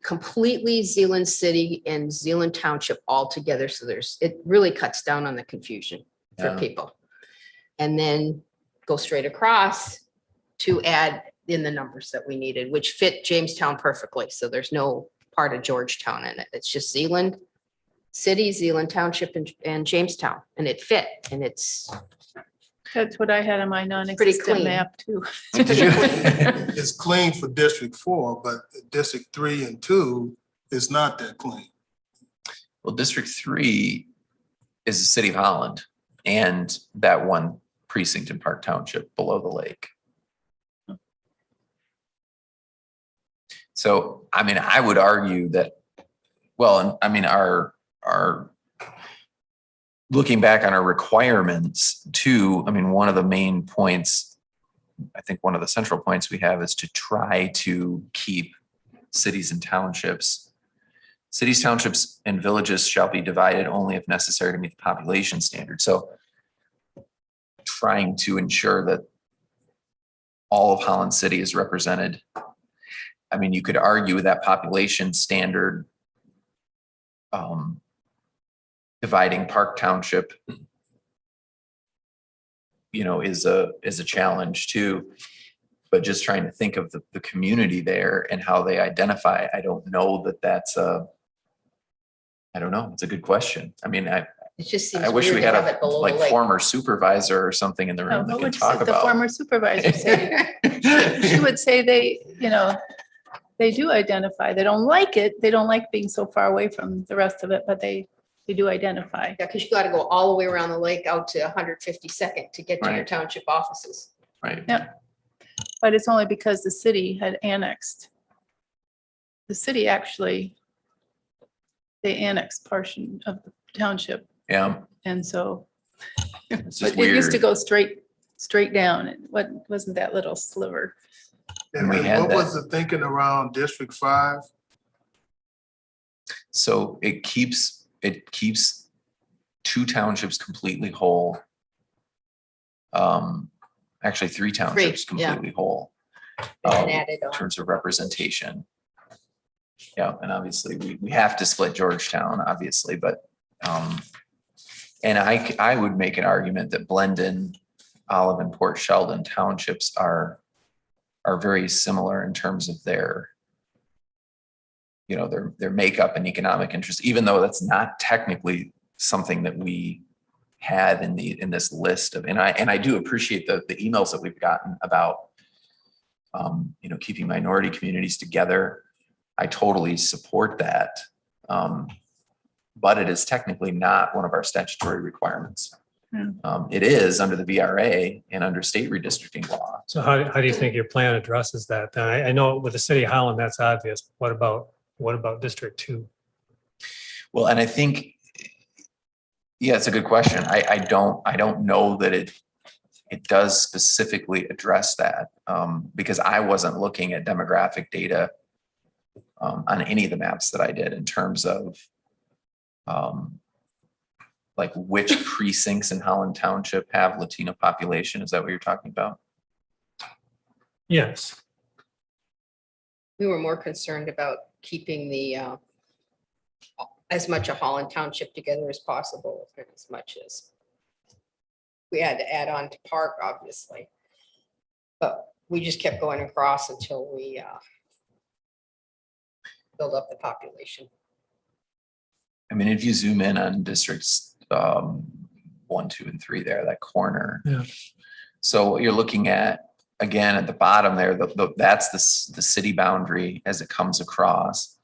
completely Zeeland City and Zeeland Township all together. So it really cuts down on the confusion for Yeah. people. And then go straight across to add in the numbers that we needed, which fit Jamestown perfectly. So there's no part of Georgetown in it. It's just Zeeland City, Zeeland Township, and Jamestown, and it fit, and it's That's what I had on my Pretty non-existent clean. map too. It's clean for District 4, but District 3 and 2 is not that clean. Well, District 3 is the city of Holland and that one precinct in Park Township below the lake. So, I mean, I would argue that, well, I mean, our looking back on our requirements too, I mean, one of the main points, I think one of the central points we have is to try to keep cities and townships. Cities, townships, and villages shall be divided only if necessary to meet the population standard. So trying to ensure that all of Holland City is represented. I mean, you could argue that population standard dividing Park Township, is a challenge too. But just trying to think of the community there and how they identify. I don't know that's I don't know. It's a good question. I mean, it just seems I wish weird we to had have a it below the lake. former supervisor or something in the Oh, room that what can would talk the about. former supervisor say? She would say They do identify. They don't like it. They don't like being so far away from the rest of it, but they do identify. Yeah, because you got to go all the way around the lake out to 152nd to get to your Right. township offices. Right. Yep. But it's only because the city had annexed. The city actually, they annexed portion of the township. Yeah. And so, It's but just it used to weird. go straight down. It wasn't that little sliver. And We had what was that. the thinking around District 5? So it keeps two townships completely whole. Actually, three townships yeah. completely whole. And added In on. terms of representation. Yeah, and obviously we have to split Georgetown, obviously, but and I would make an argument that Blendon, Olive and Port Sheldon townships are very similar in terms of their, you know, their makeup and economic interest, even though that's not technically something that we had in this list of, and I do appreciate the emails that we've gotten about you know, keeping minority communities together. I totally support that. But it is technically not one of our statutory requirements. It is under the VRA and under state redistricting law. So how do you think your plan addresses that? Then I know with the city of Holland, that's obvious. What about District 2? Well, and I think, yeah, it's a good question. I don't know that it does specifically address that, because I wasn't looking at demographic data on any of the maps that I did in terms of like which precincts in Holland Township have Latino population. Is that what you're talking about? Yes. We were more concerned about keeping the, as much of Holland Township together as possible, as much as we had to add on to Park, obviously. But we just kept going across until we build up the population. I mean, if you zoom in on districts 1, 2, and 3 there, that corner. Yeah. So what you're looking at, again, at the bottom there, that's the city boundary as it comes across.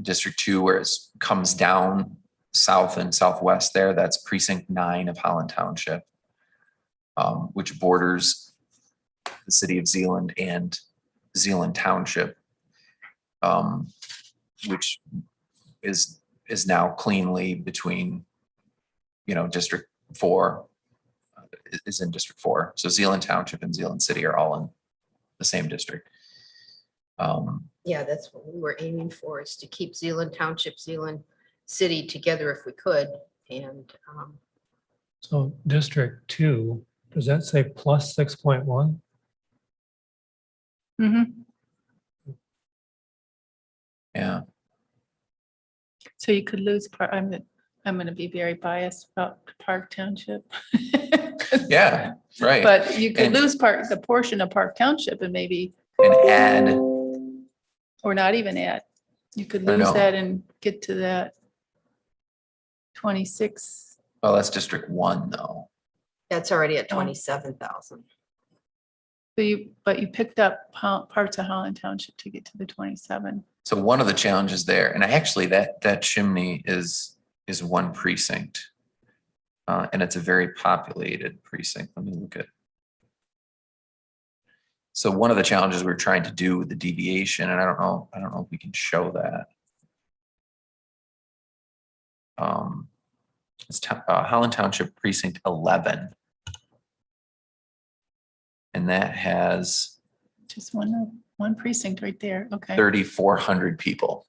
District 2, where it comes down south and southwest there, that's precinct 9 of Holland Township, which borders the city of Zeeland and Zeeland Township, which is now cleanly between, you know, District 4 is in District 4. So Zeeland Township and Zeeland City are all in the same district. Yeah, that's what we were aiming for, is to keep Zeeland Township, Zeeland City together if we could. And So District 2, does that say plus 6.1? Mm-hmm. Yeah. So you could lose part, I'm going to be very biased about Park Township. Yeah, right. But you could And- lose the portion of Park Township and maybe, And add, or not even add. You could I lose know. that and get to that 26. well, that's District 1 though. that's already at Oh. 27,000. But you picked up parts of Holland Township to get to the 27. So one of the challenges there, and actually that chimney is one precinct. And it's a very populated precinct. Let me look at. So one of the challenges we're trying to do with the deviation, and I don't know if we can show that. It's Holland Township Precinct 11. And that has Just one precinct right there. Okay. 3,400 people.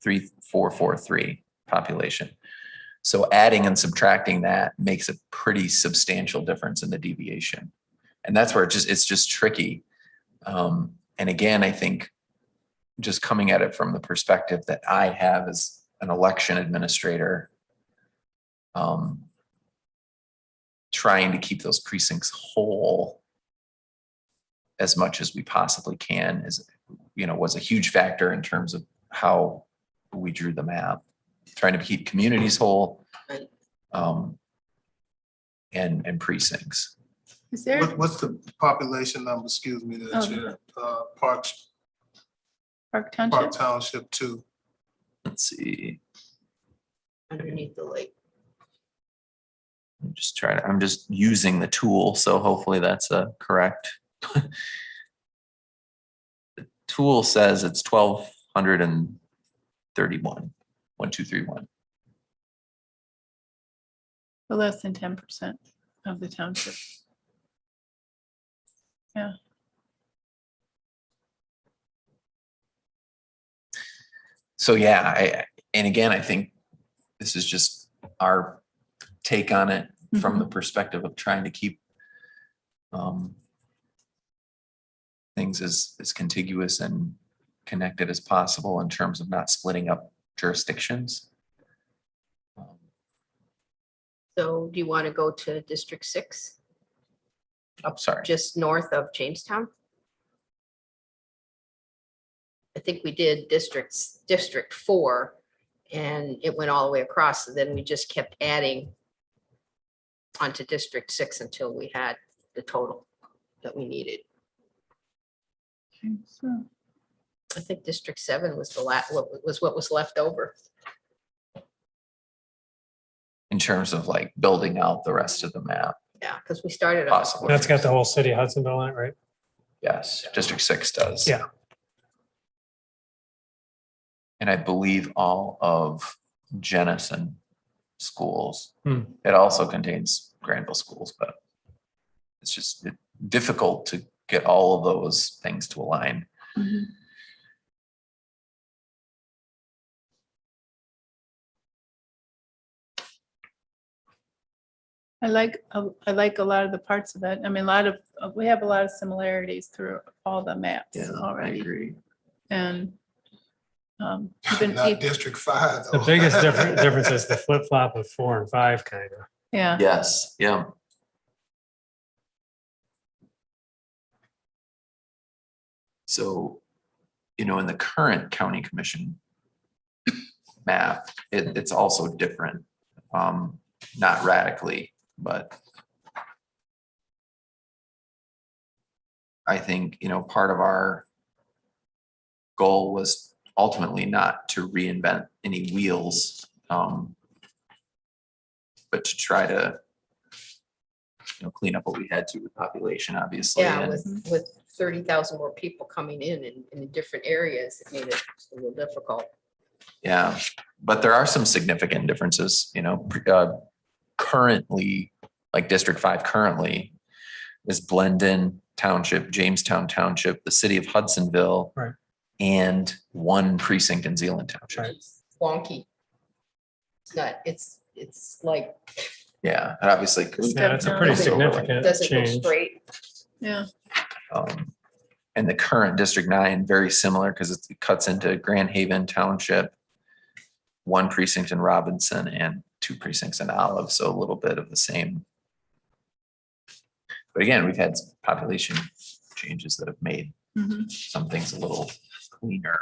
3,443 population. So adding and subtracting that makes a pretty substantial difference in the deviation. And that's where it's just tricky. And again, I think just coming at it from the perspective that I have as an election administrator, trying to keep those precincts whole as much as we possibly can is, you know, was a huge factor in terms of how we drew the map, trying to keep communities whole, Right. and precincts. Is there, What's the population number, excuse me, there, Oh. Chair? Park Park Township? Township two. Let's see. underneath the lake. I'm just using the tool, so hopefully that's correct. The tool says it's 1,231, 1,231. So less than 10% of the township. Yeah. So yeah, and again, I think this is just our take on it from the perspective of trying to keep things as contiguous and connected as possible in terms of not splitting up jurisdictions. So do you want to go to District 6, I'm sorry. just north of Jamestown? I think we did District 4, and it went all the way across, and then we just kept adding onto District 6 until we had the total that we needed. So, I think District 7 was what was left over. In terms of like building out the rest of the map. Yeah, because we started. on- Possible. That's got the whole city of Hudsonville in it, right? Yes, District 6 does. Yeah. And I believe all of Jennison schools. Hmm. It also contains Granville schools, but it's just difficult to get all of those things to align. mhm. I like a lot of the parts of it. I mean, we have a lot of similarities through all the maps already. agree. And even, Not District 5, The though. biggest difference is the flip flop of 4 and 5 kind of. yeah, Yes, yeah. So, in the current county commission map, it's also different. Not radically, but I think, part of our goal was ultimately not to reinvent any wheels, but to try to clean up what we had to with population, obviously. Yeah, and- with 30,000 more people coming in different areas, it made it a little difficult. Yeah, but there are some significant differences, currently, like District 5 currently is Blendon Township, Jamestown Township, the city of Hudsonville. Right. And one precinct in Zealand Township. Right. Wonky. It's not, it's like, Yeah, and obviously. Yeah, it's a pretty Doesn't- significant doesn't go change. straight. yeah. And the current District 9, very similar because it cuts into Grand Haven Township, one precinct in Robinson and 2 precincts in Olive, so a little bit of the same. But again, we've had some population changes that have made Mhm. some things a little cleaner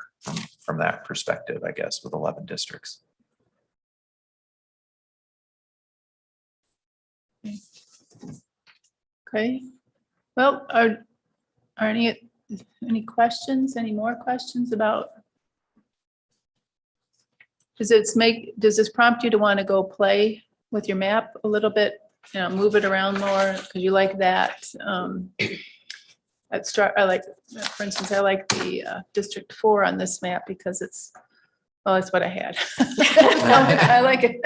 from that perspective, I guess, with 11 districts. Okay. Well, are any questions, any more questions about? Does this prompt you to want to go play with your map a little bit, move it around more? Because you like that. I like, for instance, I like the District 4 on this map because it's what I had. I like it.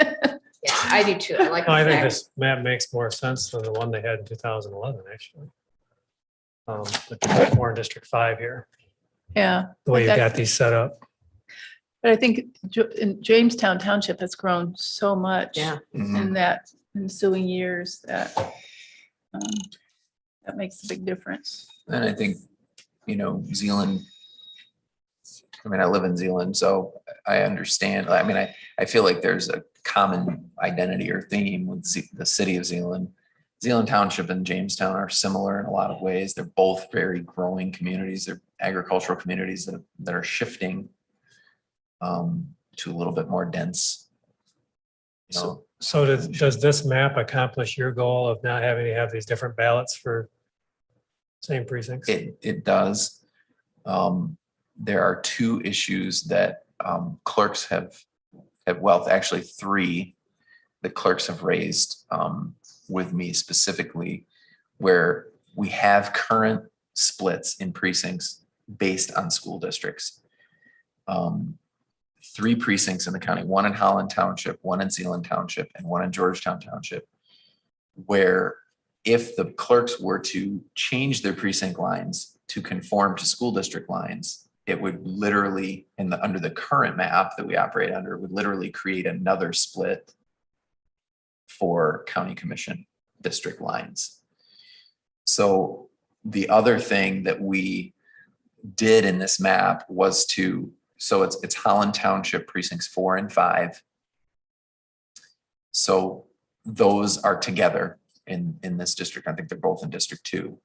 Yeah, I do too. I like. the I think fact- this map makes more sense than the one they had in 2011, actually. But more in District 5 here, Yeah, the way you But that- got these set up. but I think in Jamestown Township has grown so much. Yeah. In that ensuing years that makes a big difference. And I think, Zealand, I live in Zealand, so I understand. I feel like there's a common identity or theme with the city of Zealand. Zealand Township and Jamestown are similar in a lot of ways. They're both very growing communities. They're agricultural communities that are shifting to a little bit more dense, So does this map accomplish your goal of not having to have these different ballots for same precincts? It does. There are two issues that clerks have, well, actually three that clerks have raised with me specifically, where we have current splits in precincts based on school districts. 3 precincts in the county, 1 in Holland Township, 1 in Zealand Township, and 1 in Georgetown Township, where if the clerks were to change their precinct lines to conform to school district lines, it would literally, under the current map that we operate under, would literally create another split for county commission district lines. So the other thing that we did in this map was so it's Holland Township precincts 4 and 5. So those are together in this district. I think they're both in District 2.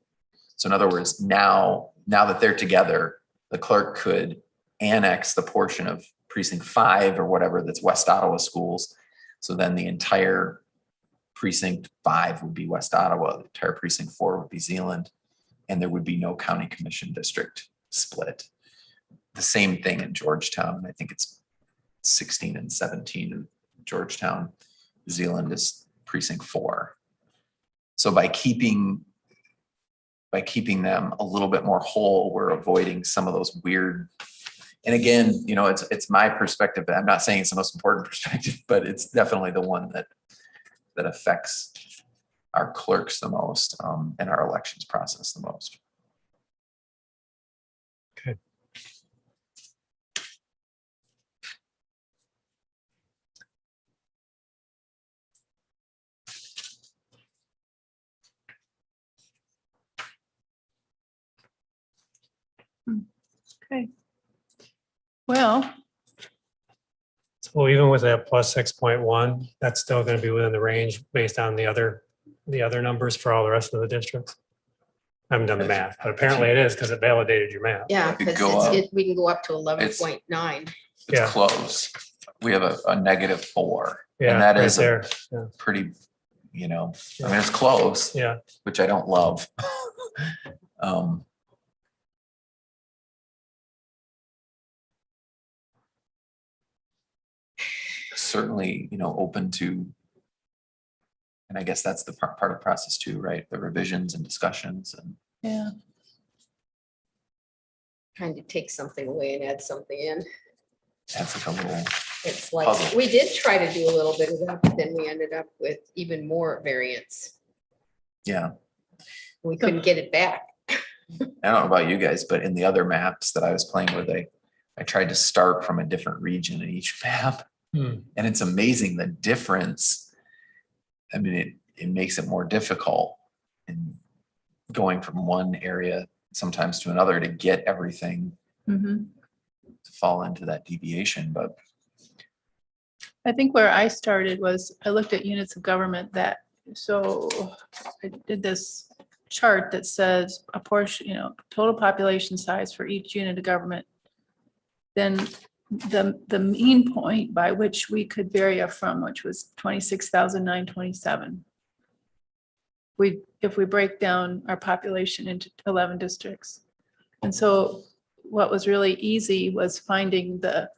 So in other words, now that they're together, the clerk could annex the portion of precinct 5 or whatever that's West Ottawa schools. So then the entire precinct 5 would be West Ottawa, the entire precinct 4 would be Zealand, and there would be no county commission district split. The same thing in Georgetown. I think it's 16 and 17 in Georgetown. Zealand is precinct 4. So by keeping them a little bit more whole, we're avoiding some of those weird, and again, you know, it's my perspective. I'm not saying it's the most important perspective, but it's definitely the one that affects our clerks the most, and our elections process the most. Okay. Okay. Well, So even with that plus 6.1, that's still going to be within the range based on the other numbers for all the rest of the districts. I haven't done the math, but apparently it is because it validated your math. Yeah, It could because go up. we can go up to 11.9. It's Yeah. close. We have a -4. Yeah, And that right is there. Yeah. pretty, you know, I mean, it's close, Yeah. which I don't love. Certainly, you know, open to, and I guess that's the part of the process too, right? The revisions and discussions and yeah, Trying to take something away and add something in. that's like a little, It's like, Puzzle. we did try to do a little bit of that, but then we ended up with even more variance. yeah. We couldn't get it back. I don't know about you guys, but in the other maps that I was playing with, I tried to start from a different region in each map. Hmm. And it's amazing the difference. I mean, it makes it more difficult in going from one area sometimes to another to get everything mhm. to fall into that deviation, but I think where I started was I looked at units of government so I did this chart that says a portion, total population size for each unit of government. Then the mean point by which we could vary from, which was 26,927. If we break down our population into 11 districts. And so what was really easy was finding the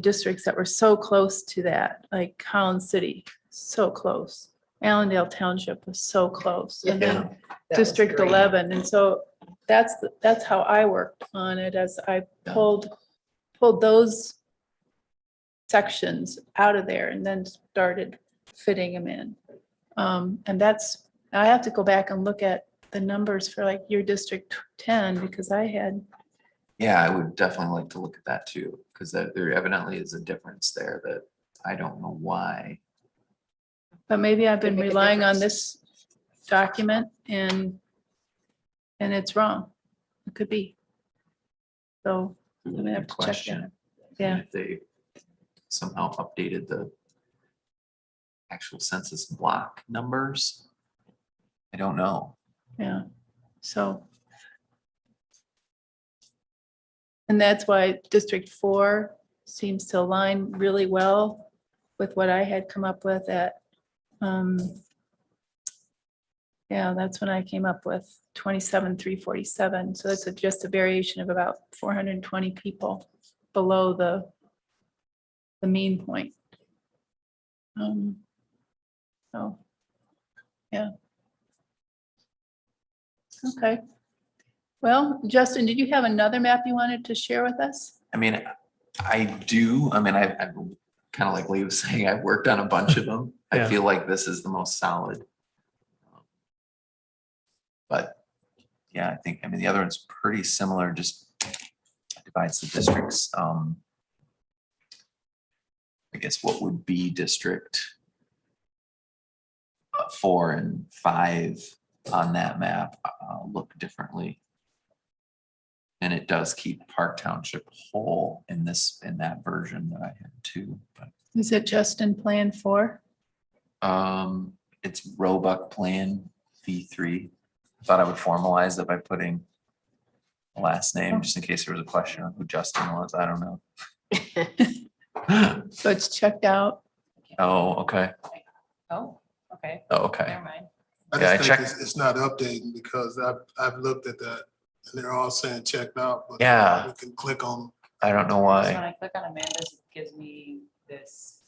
districts that were so close to that, like Holland City, so close. Allendale Township was so close. And then That was District great. 11. And so that's how I worked on it, as I pulled those sections out of there and then started fitting them in. And I have to go back and look at the numbers for like your District 10, because yeah, I would definitely like to look at that too, because there evidently is a difference there that I don't know why. but maybe I've been Could make a relying on difference. this document and it's wrong. It could be. So I'm gonna have to check that. Question. Yeah. If they somehow updated the actual census block numbers. I don't know. Yeah, so. And that's why District 4 seems to align really well with what I had come up with at, yeah, that's when I came up with 27,347. So that's just a variation of about 420 people below the mean point. So, yeah. Okay. Well, Justin, did you have another map you wanted to share with us? I mean, I do. I mean, I kind of like Lee was saying, I've worked on a bunch of them. I Yeah. feel like this is the most solid. But yeah, I think, I mean, the other one's pretty similar, just divides the districts. I guess what would be District 4 and 5 on that map look differently. And it does keep Park Township whole in that version that I had too. But Is it just in Plan 4? it's Roebuck Plan V3. Thought I would formalize it by putting the last name, just in case there was a question on who Justin was. I don't know. So it's checked out. Oh, okay. Oh, okay, Oh, okay. never mind. I Yeah, I just think checked- it's not updating because I've looked at that and they're all saying checked out, but Yeah. we can click on. I don't know So why. when I click on Amanda's, it gives me this.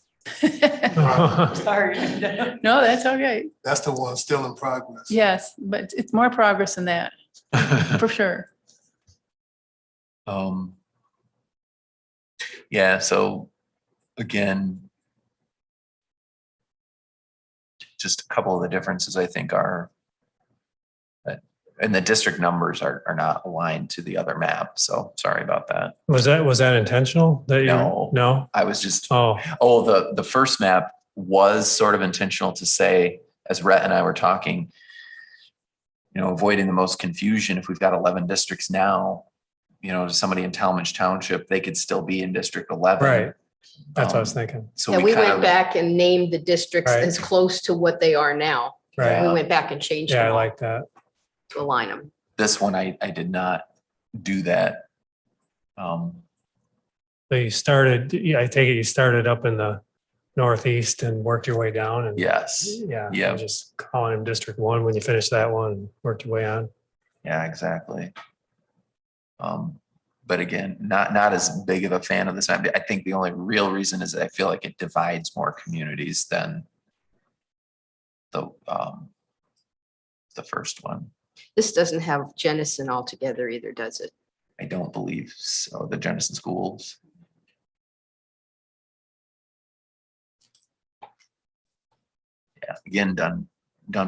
No, Sorry. that's all right. That's the one still in progress. Yes, but it's more progress than that, for sure. Yeah, so again, just a couple of the differences I think are that, and the district numbers are not aligned to the other map. So sorry about that. Was that intentional? That you, No. no? I was just, Oh, the first map was sort of intentional to say, as Rhett and I were talking, avoiding the most confusion. If we've got 11 districts now, to somebody in Talmadge Township, they could still be in District 11. right. That's what I was thinking. So Yeah, we kind went of- back and named the districts Right. as close to what they are now. Right. We went back and changed Yeah, I them all like that. to align them. This one, I did not do that. So you started, yeah, I take it you started up in the northeast and worked your way down and. Yes. Yeah. Yeah. and just calling him District 1 when you finish that one and worked your way on. Yeah, exactly. But again, not as big of a fan of this. I think the only real reason is that I feel like it divides more communities than the first one. This doesn't have Jennison altogether either, does it? I don't believe so. The Jennison schools. Yeah, again, done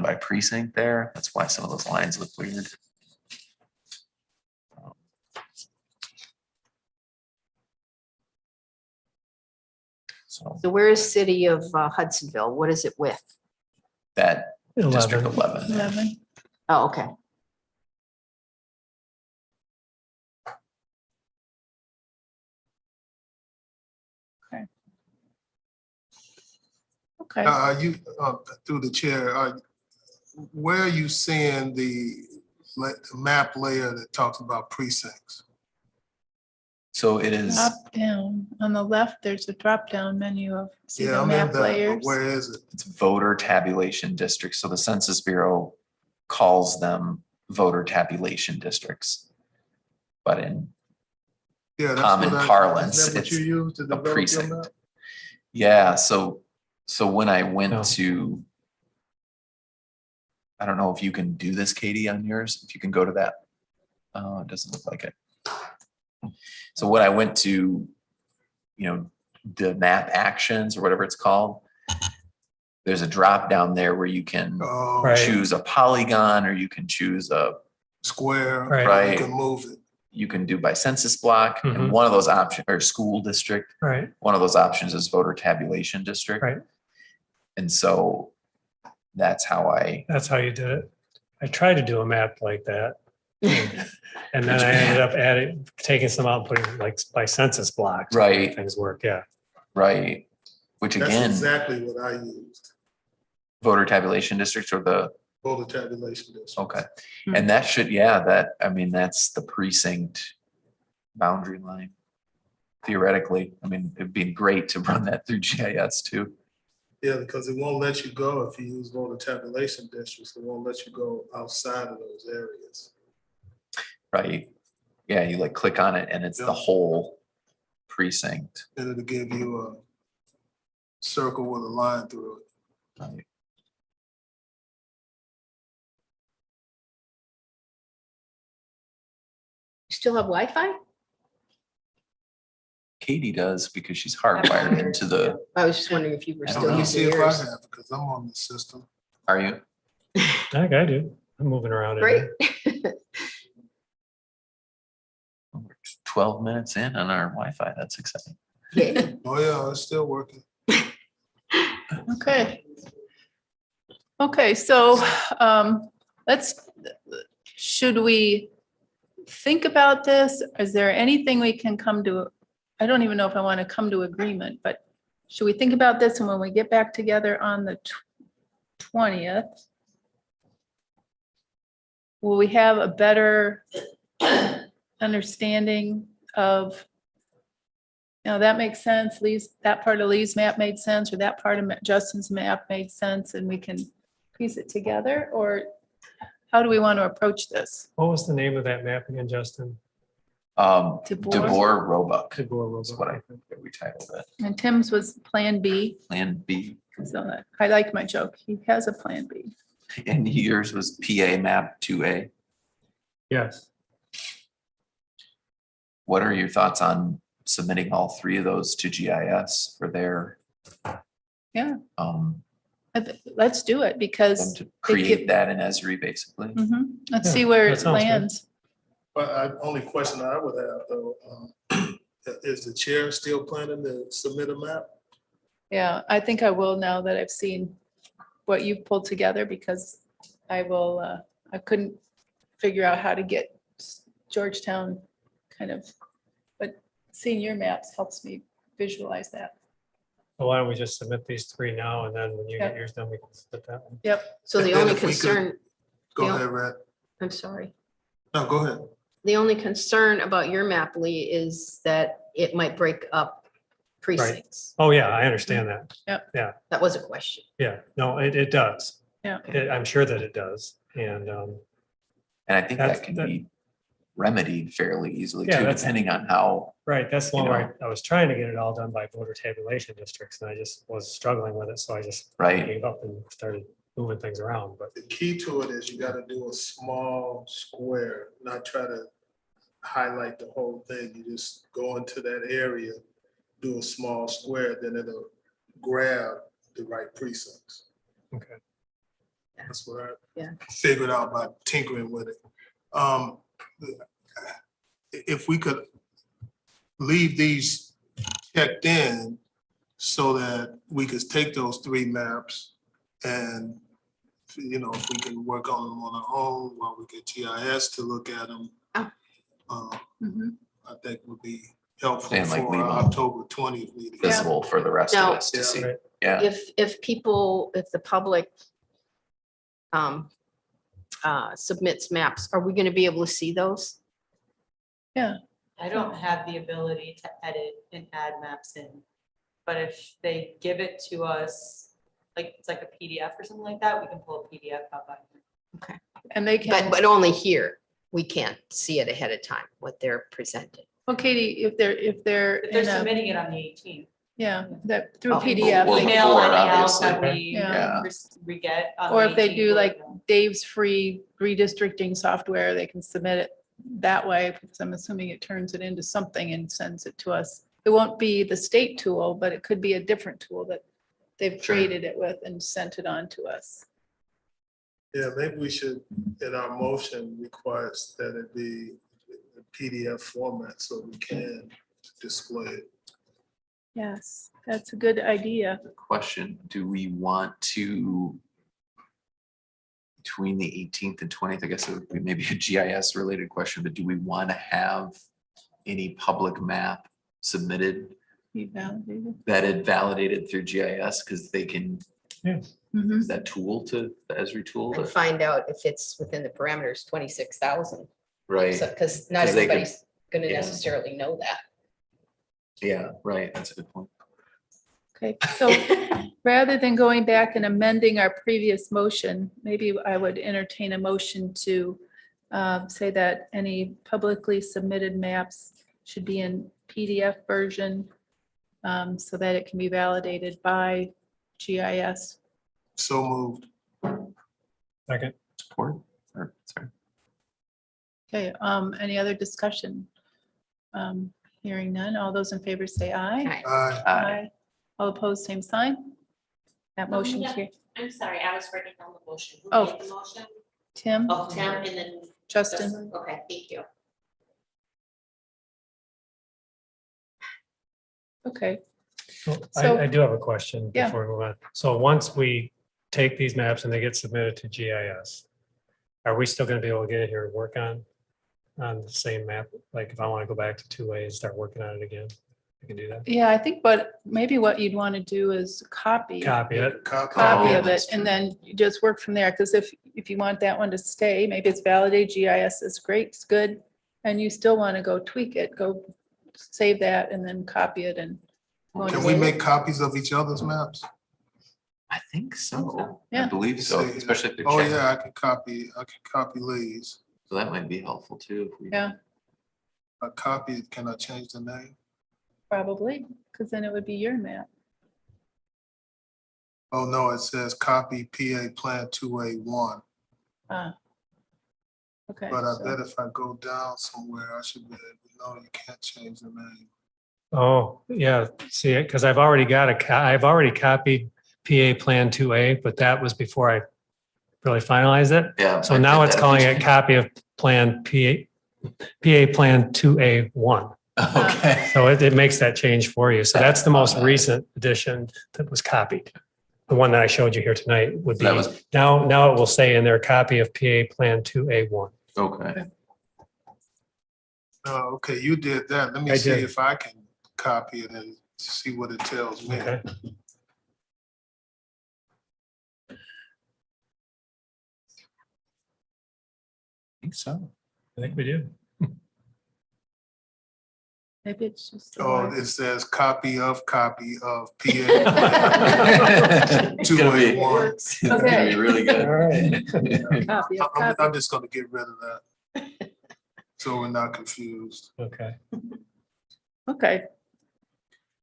by precinct there. That's why some of those lines look weird. So So where is city of Hudsonville? What is it with? that District 11. 11. 11. Oh, okay. Okay. You, through the chair, where are you seeing the map layer that talks about precincts? So it is, Drop down. On the left, there's a drop down menu of, see Yeah, the I'm in map that, layers. but where is it? it's voter tabulation districts. So the Census Bureau calls them voter tabulation districts. But in Yeah, that's common what parlance, Is that what it's you use to a develop your precinct. map? Yeah, so when I went No. to, I don't know if you can do this, Katie, on yours, if you can go to that. Oh, it doesn't look like it. So when I went to, the map actions or whatever it's called, there's a drop down there where you can Oh, Right. choose a polygon or you can choose square, Right. you can move it. you can do by census block. And Mhm. one of those options, or school district, Right. one of those options is voter tabulation district. Right. And so that's how That's how you did it. I tried to do a map like that. And then I ended up taking some out, and putting like by census blocks. Right. Things work, yeah. right, which That's again, exactly what I used, voter tabulation districts or the, voter tabulation district. okay. Hmm. And that should, that's the precinct boundary line. theoretically. I mean, it'd be great to run that through GIS too. Yeah, because it won't let you go if you use voter tabulation districts. It won't let you go outside of those areas. Right? Yeah, you like click on it and it's the Yeah. whole precinct. And it'll give you a circle with a line through it. Right? You still have Wi-Fi? Katie does because she's hardwired into the, I was just wondering if you were I don't still know. Let me see using if I yours. have, because I'm on the system. are you? I think I do. I'm moving around. in Great. there. We're 12 minutes in on our Wi-Fi. That's exciting. Yeah. Oh, yeah, it's still working. Okay. Okay, so should we think about this? Is there anything we can come to? I don't even know if I want to come to agreement, but should we think about this, and when we get back together on the 20th, will we have a better understanding of, that makes sense, that part of Lee's map made sense, or that part of Justin's map made sense, and we can piece it together? Or how do we want to approach this? What was the name of that map again, Justin? DeBoer Roebuck DeBoer is what I think that we titled it. And Tim's was Plan B, Plan B. so I like my joke, he has a Plan B. And yours was PA map 2A. Yes. What are your thoughts on submitting all three of those to GIS for their Yeah. them Let's do it, because to create that in Esri, basically? let's Yeah, see where that it sounds good. lands. But only question I would have though, is the chair still planning to submit a map? Yeah, I think I will now that I've seen what you've pulled together, because I couldn't figure out how to get Georgetown kind of, but seeing your maps helps me visualize that. So why don't we just submit these three now, and then when you get Yep. yours done, we can split that one. Yep, So the And then only if we could- concern, Go Yeah. ahead, Red. I'm sorry. No, go ahead. The only concern about your map, Lee, is that it might break up precincts. Oh, yeah, I understand that. That was a question. Yeah, no, it does. yeah. I'm sure that it does. And And I think That's- that can that- be remedied fairly easily Yeah, too, that's- depending on how, right, that's the You one where know. I was trying to get it all done by voter tabulation districts, and I just was struggling with it, so I just Right. gave up and started moving things around, but The key to it is you gotta do a small square, not try to highlight the whole thing. You just go into that area, do a small square, then it'll grab the right precincts. okay. That's what I Yeah. figured out by tinkering with it. If we could leave these checked in so that we could take those three maps and, if we can work on them on our own while we get GIS to look at them, Oh. Mhm. I think would be helpful And like for leave our 'em October 20th meeting. visible for the rest of Now- us to Yeah. see. Right. Yeah, If the public submits maps, are we going to be able to see those? I don't have the ability to edit and add maps in. But if they give it to us, like it's like a PDF or something like that, we can pull a PDF up on it. And they can, But only here. We can't see it ahead of time, what they're presenting. well, Katie, if they're If they're in a, submitting it on the 18th. yeah, that through Oh, PDF. Or they can- Email before, anything else obviously. that we, Yeah. we get. on Or the if they 18th, do we'll like know. Dave's free redistricting software, they can submit it that way, because I'm assuming it turns it into something and sends it to us. It won't be the state tool, but it could be a different tool that they've Sure. created it with and sent it on to us. Yeah, maybe we should, in our motion, request that it be a PDF format so we can display it. Yes, that's a good idea. question, do we want to between the 18th and 20th, I guess it would be maybe a GIS related question, but do we want to have any public map submitted You validated. vetted, validated through GIS? Because they can Mhm. use that tool the Esri tool, And find out if it's within the parameters 26,000. right? Because not 'Cause they could- everybody's going to yeah. necessarily know that. Yeah, right. That's a good point. Okay, so rather than going back and amending our previous motion, maybe I would entertain a motion to say that any publicly submitted maps should be in PDF version so that it can be validated by GIS. So moved. Second. Support, or, sorry. Okay, any other discussion? Hearing none, all those in favor say aye. Aye. Aye. Aye. All opposed, same sign. That motion Yeah. here. I'm sorry, I was writing down the motion. Who Oh. made the motion? Tim, Oh, Tim, and then Justin, Okay, thank you. okay. Well, So- I do have a question Yeah. before we move on. So once we take these maps and they get submitted to GIS, are we still gonna be able to get in here and work on the same map? Like if I want to go back to 2A and start working on it again, I can do that? Yeah, I think maybe what you'd want to do is copy Copy it. copy Oh, of it, and then you just work from there, because if you want that one to stay, maybe it's validated, GIS is great, it's good, and you still want to go tweak it, go save that and then copy it and. go Can into we it. make copies of each other's maps? I think so. Yeah. I believe so, See, especially if they're Oh, checked. yeah, I can copy Lee's. So that might be helpful too. if we- Yeah. A copy, can I change the name? Probably, because then it would be your map. Oh, no, it says copy PA Plan 2A1. Ah. Okay. But I so- bet if I go down somewhere, I should be able to know you can't change the name. Oh, yeah, see it, because I've already copied PA Plan 2A, but that was before I really finalized it. Yeah. So I now did it's that. calling it copy of Plan PA Plan 2A1. Okay. So it makes that change for you. So that's the most recent addition that was copied. The one that I showed you here tonight would be, That was, now it will say in there, copy of PA Plan 2A1. okay. Oh, okay, you did that. Let me I see did. if I can copy it and see what it tells me. Okay. I think so. I think we do. Maybe it's just. the Oh, word. it says copy of PA It's gonna be, 2A1. it's gonna be really good. All right. Copy of I'm copy. just gonna get rid of that. So we're not confused. Okay. Okay.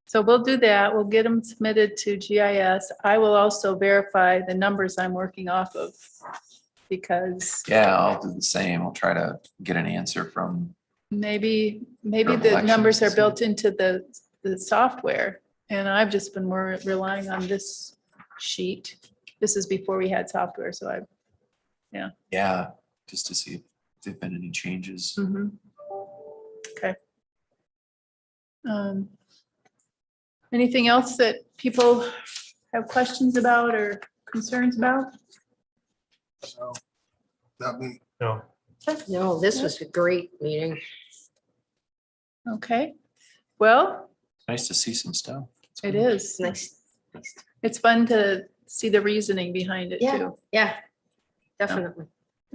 So we'll do that. We'll get them submitted to GIS. I will also verify the numbers I'm working off of because Yeah, I'll do the same. I'll try to get an answer from, maybe the Recollections numbers are and see. built into the software. And I've just been more relying on this sheet. This is before we had software, so I. yeah, just to see if there've been any changes. Mhm. Okay. Anything else that people have questions about or concerns about? So, not me. No, No, this was a great meeting. Okay, well, Nice to see some stuff. it is. Nice. It's fun to see the reasoning behind it Yeah. too. Yeah, definitely.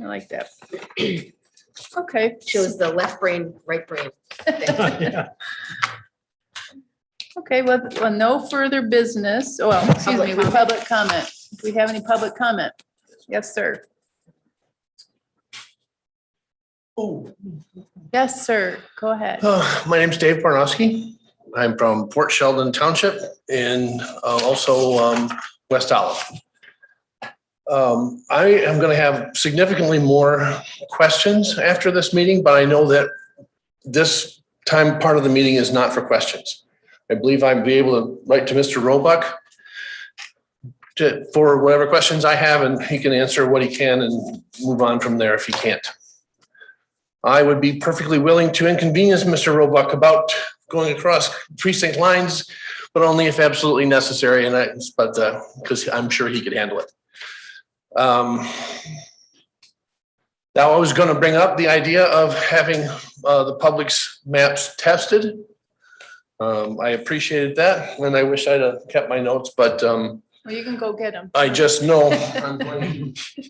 I like that. Okay. Shows the left brain, right brain. yeah. Okay, well, no further business. Oh, well, excuse me, with public comment. Do we have any public comment? Yes, sir. Oh, Yes, sir. Go ahead. my name's Dave Barnowski. I'm from Port Sheldon Township and also West Olive. I am going to have significantly more questions after this meeting, but I know that this time part of the meeting is not for questions. I believe I'd be able to write to Mr. Roebuck for whatever questions I have, and he can answer what he can and move on from there if he can't. I would be perfectly willing to inconvenience Mr. Roebuck about going across precinct lines, but only if absolutely necessary, because I'm sure he could handle it. Now, I was going to bring up the idea of having the public's maps tested. I appreciated that, and I wish I'd have kept my notes, but Well, you can go get them. I just know I'm going to.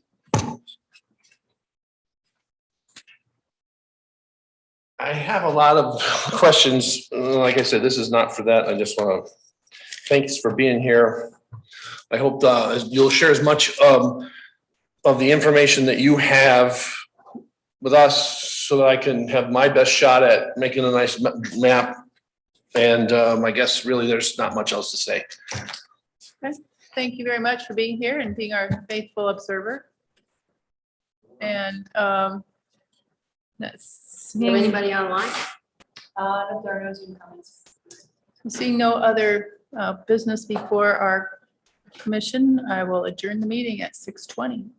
I have a lot of questions. Like I said, this is not for that. I just want to thanks for being here. I hope you'll share as much of the information that you have with us so that I can have my best shot at making a nice map. And I guess really there's not much else to say. Thank you very much for being here and being our faithful observer. And that's Do you have anybody online? If there are no Zoom comments. seeing no other business before our commission, I will adjourn the meeting at 6:20.